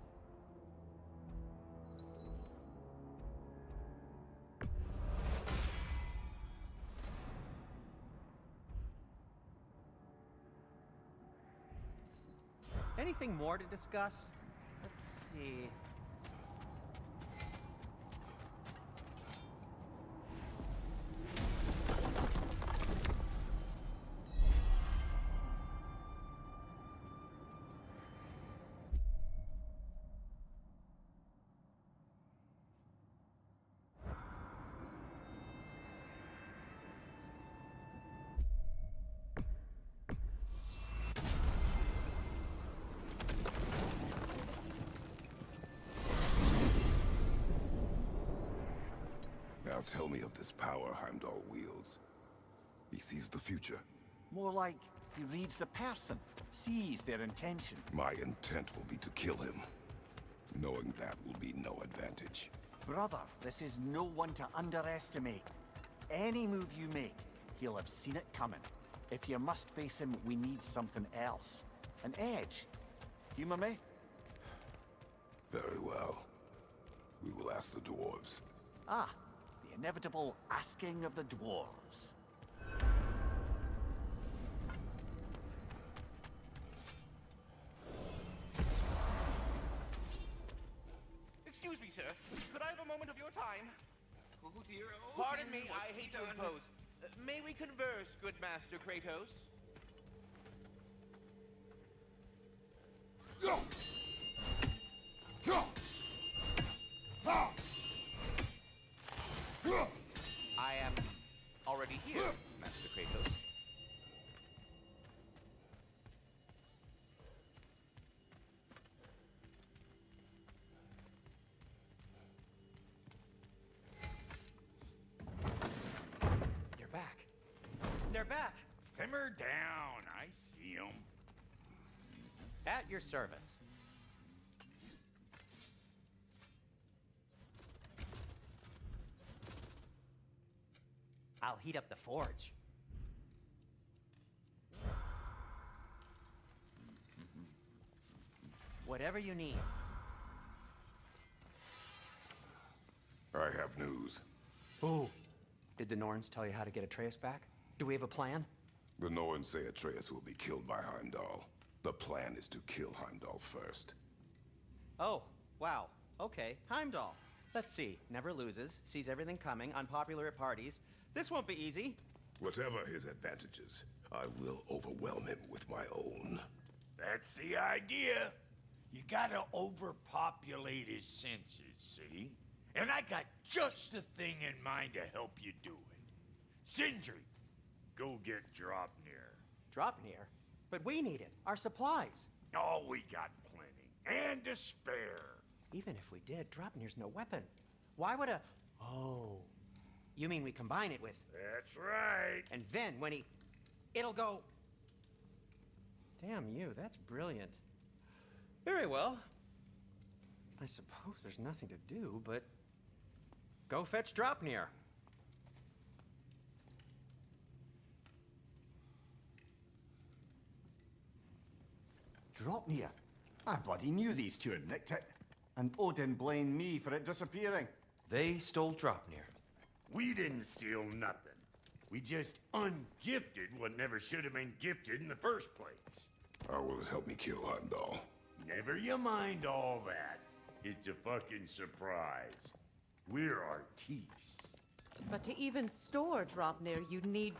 Anything more to discuss? Let's see. Now tell me of this power Heimdall wields. He sees the future. More like he reads the person, sees their intention. My intent will be to kill him. Knowing that will be no advantage. Brother, this is no one to underestimate. Any move you make, he'll have seen it coming. If you must face him, we need something else. An edge. Humor me? Very well. We will ask the dwarves. Ah, the inevitable asking of the dwarves. Excuse me, sir. Could I have a moment of your time? Oh dear, Pardon me, I hate to impose. May we converse, good Master Kratos? I am already here, Master Kratos. They're back. Simmer down. I see them. At your service. I'll heat up the forge. Whatever you need. I have news. Oh. Did the Norns tell you how to get Atreus back? Do we have a plan? The Norns say Atreus will be killed by Heimdall. The plan is to kill Heimdall first. Oh, wow. Okay, Heimdall. Let's see. Never loses, sees everything coming, unpopular at parties. This won't be easy. Whatever his advantages, I will overwhelm him with my own. That's the idea. You gotta overpopulate his senses, see? And I got just the thing in mind to help you do it. Sindri, go get Dropnir. Dropnir? But we need it. Our supplies. Oh, we got plenty. And to spare. Even if we did, Dropnir's no weapon. Why would a... Oh. You mean we combine it with... That's right. And then when he... It'll go... Damn you, that's brilliant. Very well. I suppose there's nothing to do, but... Go fetch Dropnir. Dropnir? I bloody knew these two had nicked it. And Odin blamed me for it disappearing. They stole Dropnir. We didn't steal nothing. We just ungifted what never should have been gifted in the first place. How will it help me kill Heimdall? Never you mind all that. It's a fucking surprise. We're artistes. But to even store Dropnir, you'd need...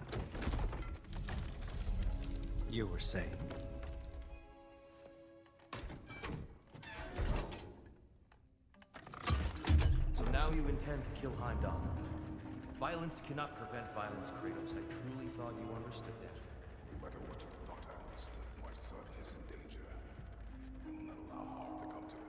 You were saying? So now you intend to kill Heimdall. Violence cannot prevent violence, Kratos. I truly thought you understood that. No matter what you thought I understood, my son is in danger. I will not allow harm to come to him.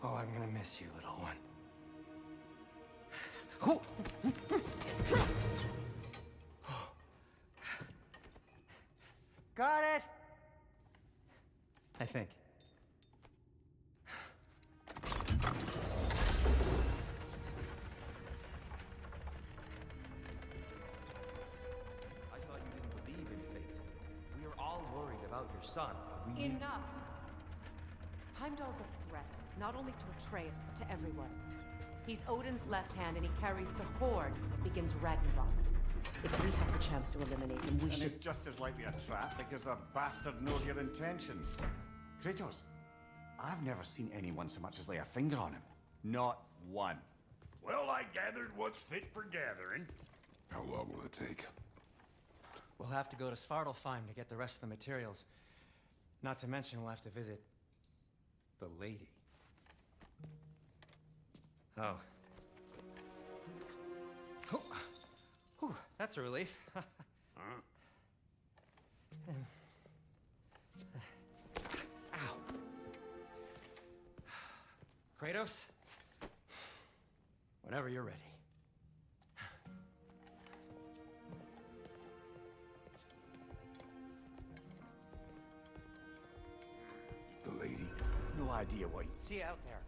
Oh, I'm gonna miss you, little one. Got it! I think. I thought you didn't believe in fate. We are all worried about your son. We need... Enough! Heimdall's a threat, not only to Atreus, but to everyone. He's Odin's left hand, and he carries the Horde that begins Ragnarok. If we have the chance to eliminate him, we And should... it's just as likely a trap because the bastard knows your intentions. Kratos, I've never seen anyone so much as lay a finger on him. Not one. Well, I gathered what's fit for gathering. How long will it take? We'll have to go to Svartalfheim to get the rest of the materials. Not to mention we'll have to visit... the lady. Oh. Whew, that's a relief. Ow. Kratos? Whenever you're ready. The lady? No idea what... See you out there.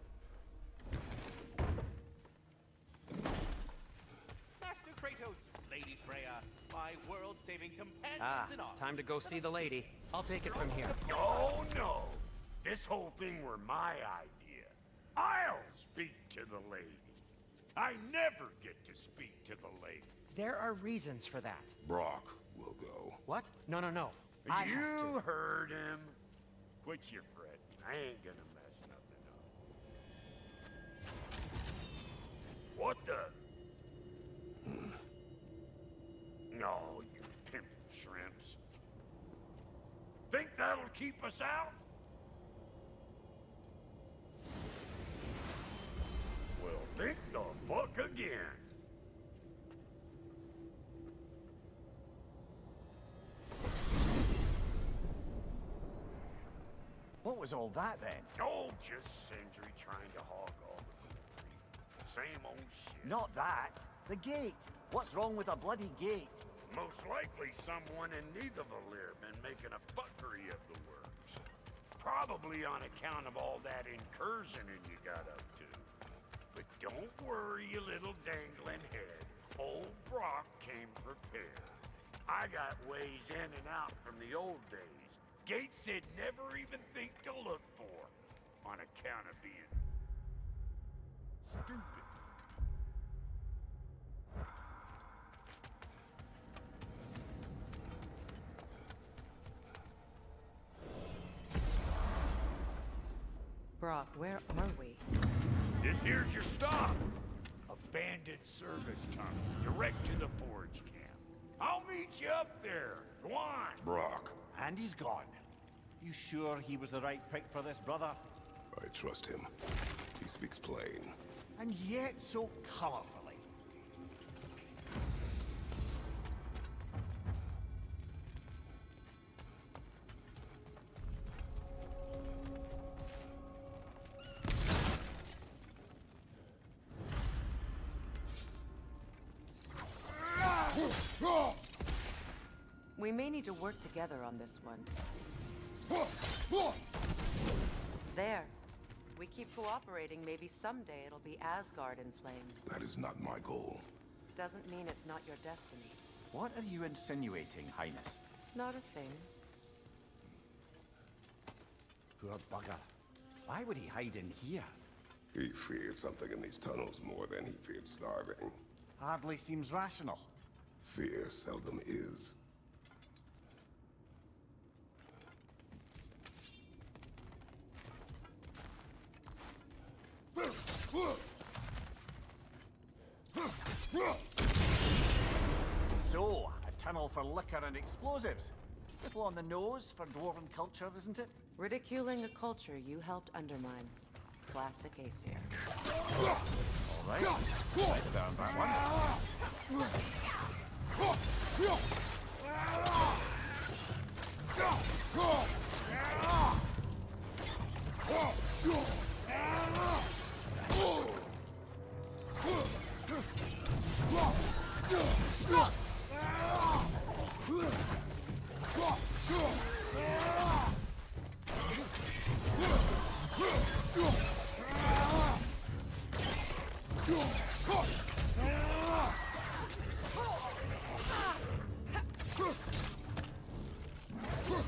Kratos, Lady Freya, my world-saving companions Ah, in arms. time to go see the lady. I'll take it from here. Oh, no. This whole thing were my idea. I'll speak to the lady. I never get to speak to the lady. There are reasons for that. Brock will go. What? No, no, no. I have You to. heard him. Quit your fretting. I ain't gonna mess nothing up. What the? No, you pimp shrimps. Think that'll keep us out? Well, think the fuck again. What was all that then? Oh, just Sindri trying to hog all the glory. Same old shit. Not that. The gate. What's wrong with a bloody gate? Most likely someone in Nidavellir been making a fuckery of the works. Probably on account of all that incursioning you got up to. But don't worry, you little dangling head. Old Brock came prepared. I got ways in and out from the old days. Gates said never even think to look for, on account of being stupid. Brock, where are we? This here's your stop. Abandoned service tunnel, direct to the forge camp. I'll meet you up there. Go on. Brock. And he's gone. You sure he was the right pick for this, brother? I trust him. He speaks plain. And yet so colorfully. We may need to work together on this one. There. We keep cooperating, maybe someday it'll be Asgard in flames. That is not my goal. Doesn't mean it's not your destiny. What are you insinuating, Highness? Not a thing. Poor bugger. Why would he hide in here? He feared something in these tunnels more than he feared starving. Hardly seems rational. Fear seldom is. So, a tunnel for liquor and explosives. Little on the nose for dwarven culture, isn't it? Ridiculing a culture you helped undermine. Classic Aesir. All right. Right down that one.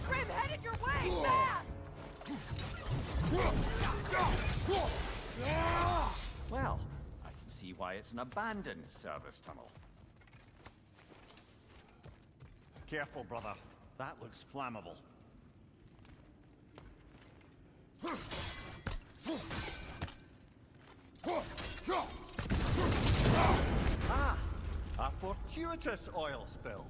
Grim, headed your way! Fast! Well, I can see why it's an abandoned service tunnel. Careful, brother. That looks flammable. Ah! A fortuitous oil spill.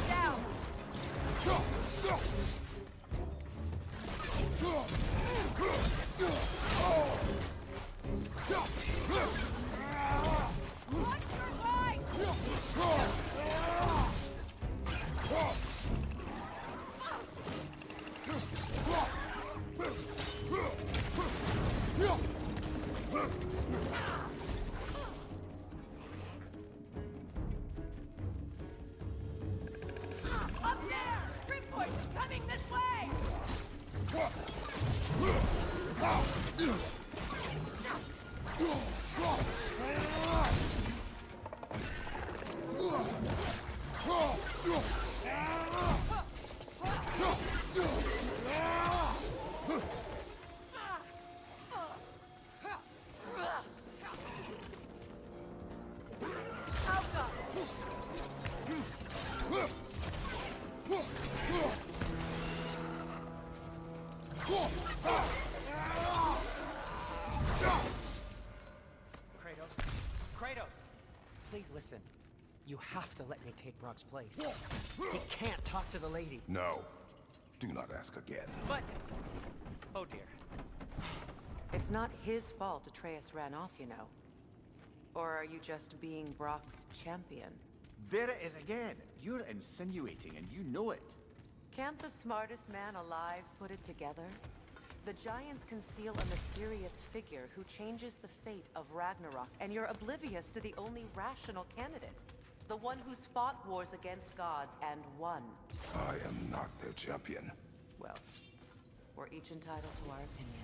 Down! Watch your line! Kratos! Please listen. You have to let me take Rock's place. He can't talk to the lady. No. Do not ask again. But... Oh dear. It's not his fault Atreus ran off, you know. Or are you just being Brock's champion? There it is again. You're insinuating, and you know it. Can't the smartest man alive put it together? The Giants conceal a mysterious figure who changes the fate of Ragnarok, and you're oblivious to the only rational candidate. The one who's fought wars against gods and won. I am not their champion. Well, we're each entitled to our opinion.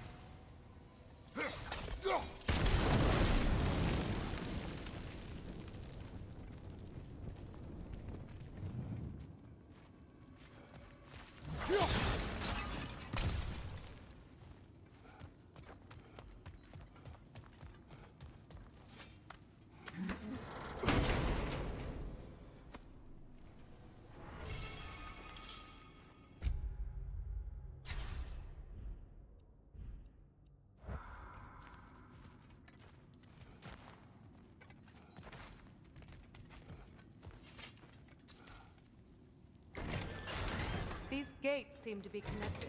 These gates seem to be connected.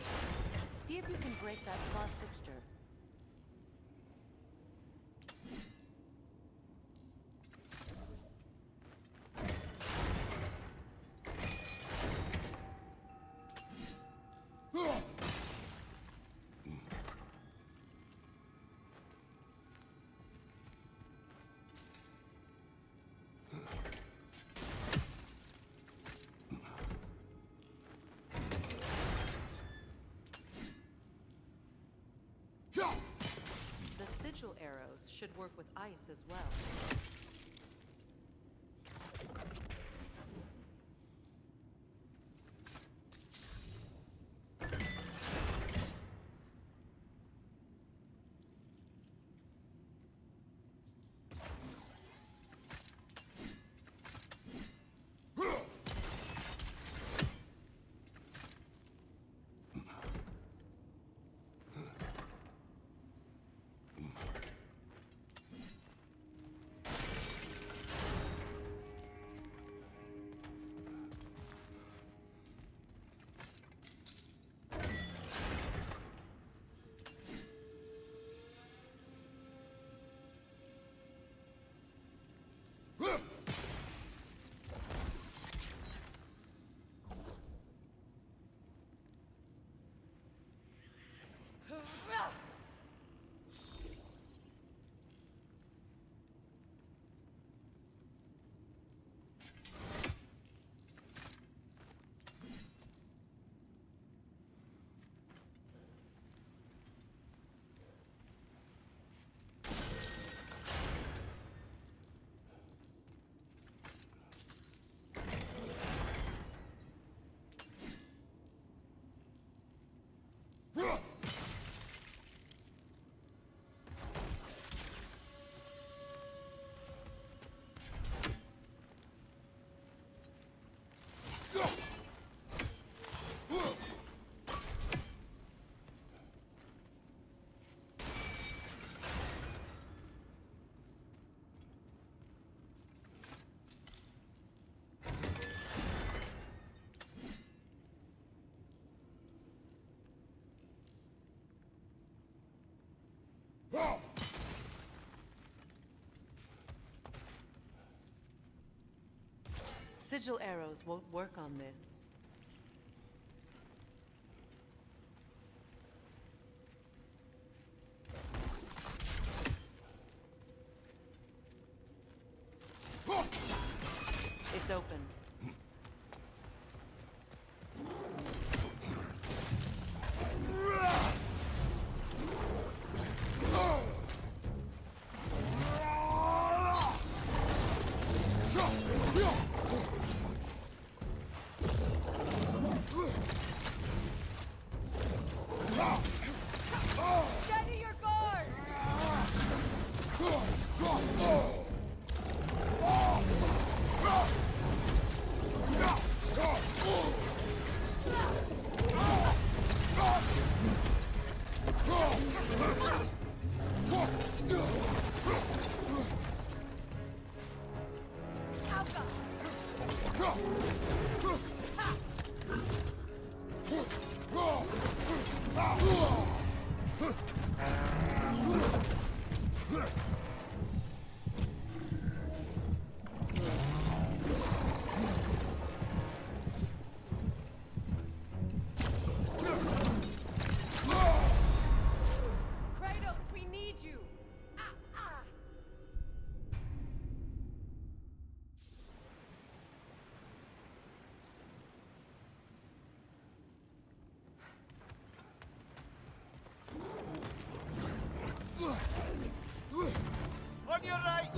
See if you can break that star fixture. The sigil arrows should work with ice as well. Sigil arrows won't work on this. It's open. you're right.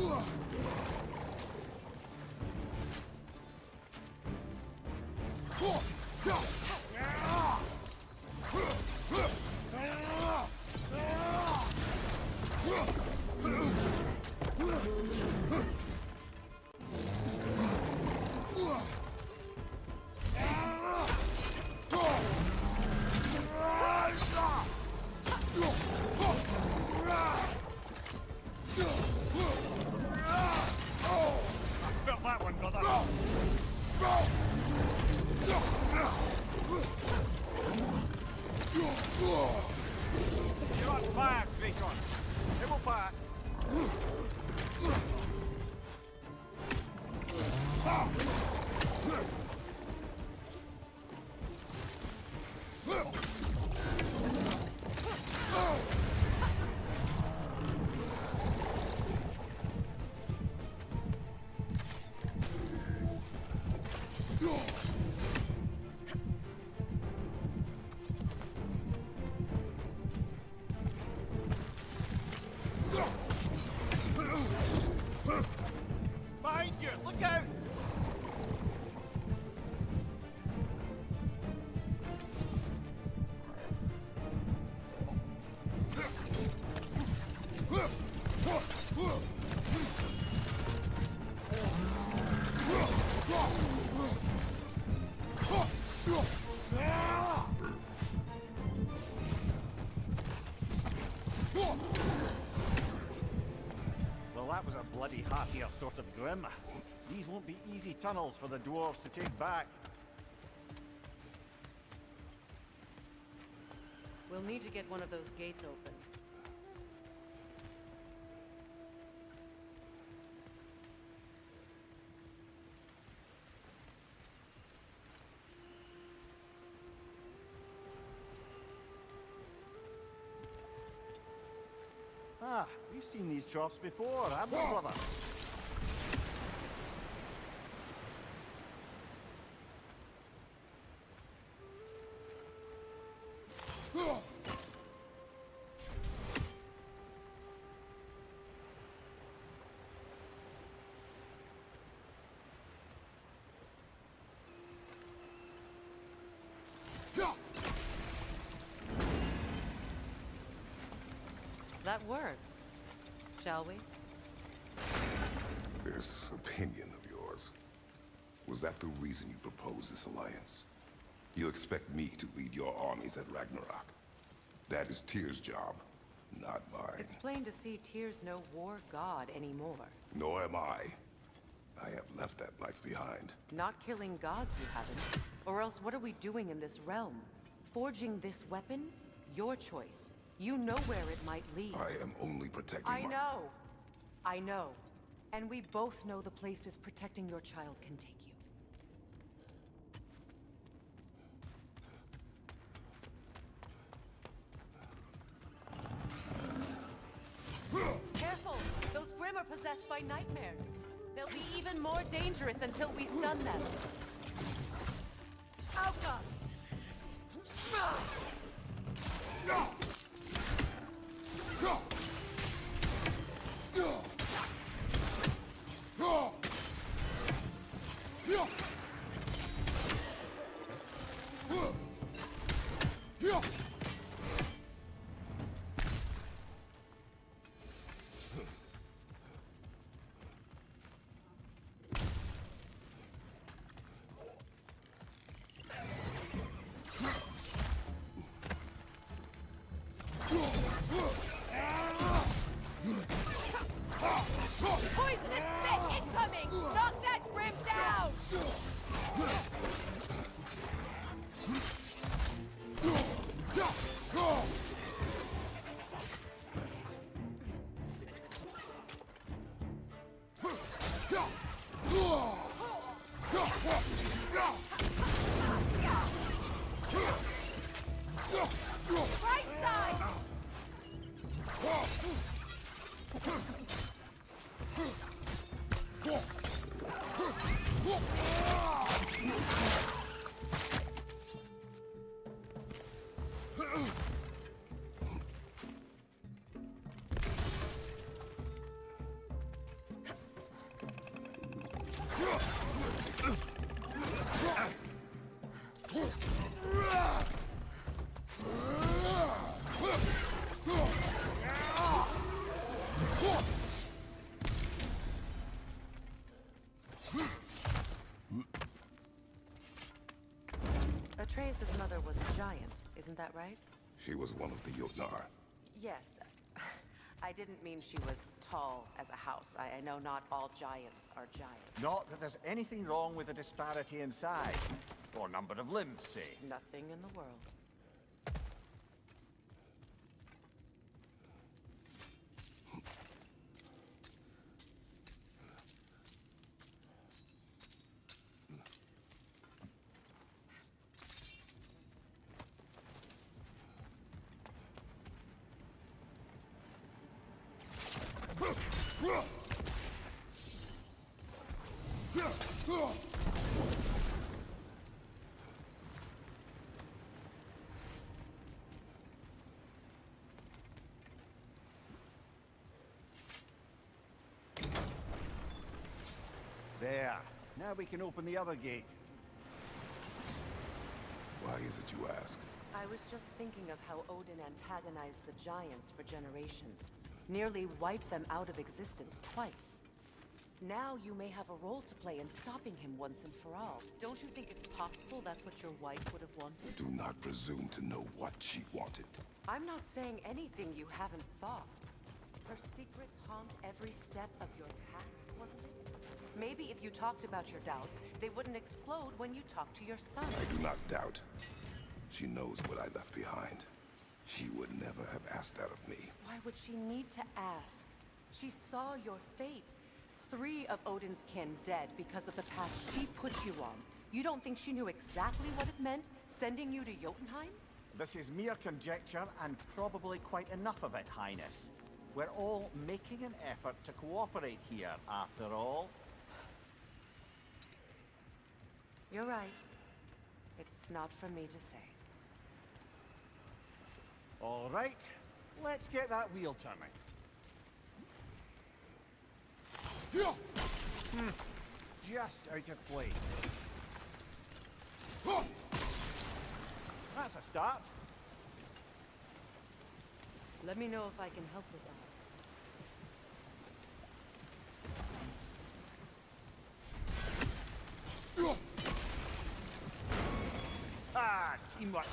Felt that one, brother. You're on fire, Kratos. It will pass. Behind you! Look out! Well, that was a bloody heartier sort of grim. These won't be easy tunnels for the dwarves to take back. We'll need to get one of those gates open. Ah, we've seen these troughs before, haven't we, brother? That worked. Shall we? This opinion of yours, was that the reason you proposed this alliance? You expect me to lead your armies at Ragnarok? That is Tyr's job, not mine. It's plain to see Tyr's no war god anymore. Nor am I. I have left that life behind. Not killing gods, you haven't. Or else what are we doing in this realm? Forging this weapon? Your choice. You know where it might lead. I am only protecting I know. I know. And we both know the places protecting your child can take you. Careful! Those Grimm are possessed by nightmares. They'll be even more dangerous until we stun them. Alka! Poisonous spit incoming! Knock that Grim down! Right side! grandmother was a giant, isn't that right? She was one of the Jotnar. Yes. I didn't mean she was tall as a house. I know not all giants are giants. Not that there's anything wrong with the disparity in size. Or number of limbs, say. Nothing in the world. There. Now we can open the other gate. Why is it you ask? I was just thinking of how Odin antagonized the giants for generations. Nearly wiped them out of existence twice. Now you may have a role to play in stopping him once and for all. Don't you think it's possible that's what your wife would have wanted? Do not presume to know what she wanted. I'm not saying anything you haven't thought. Her secrets haunt every step of your path, wasn't it? Maybe if you talked about your doubts, they wouldn't explode when you talked to your son. I do not doubt. She knows what I left behind. She would never have asked that of me. Why would she need to ask? She saw your fate. 3 of Odin's kin dead because of the path she put you on. You don't think she knew exactly what it meant, sending you to Jotunheim? This is mere conjecture, and probably quite enough of it, Highness. We're all making an effort to cooperate here, after all. You're right. It's not for me to say. All right, let's get that wheel turning. Just out of place. That's a start. Let me know if I can help with that. Ah, teamwork.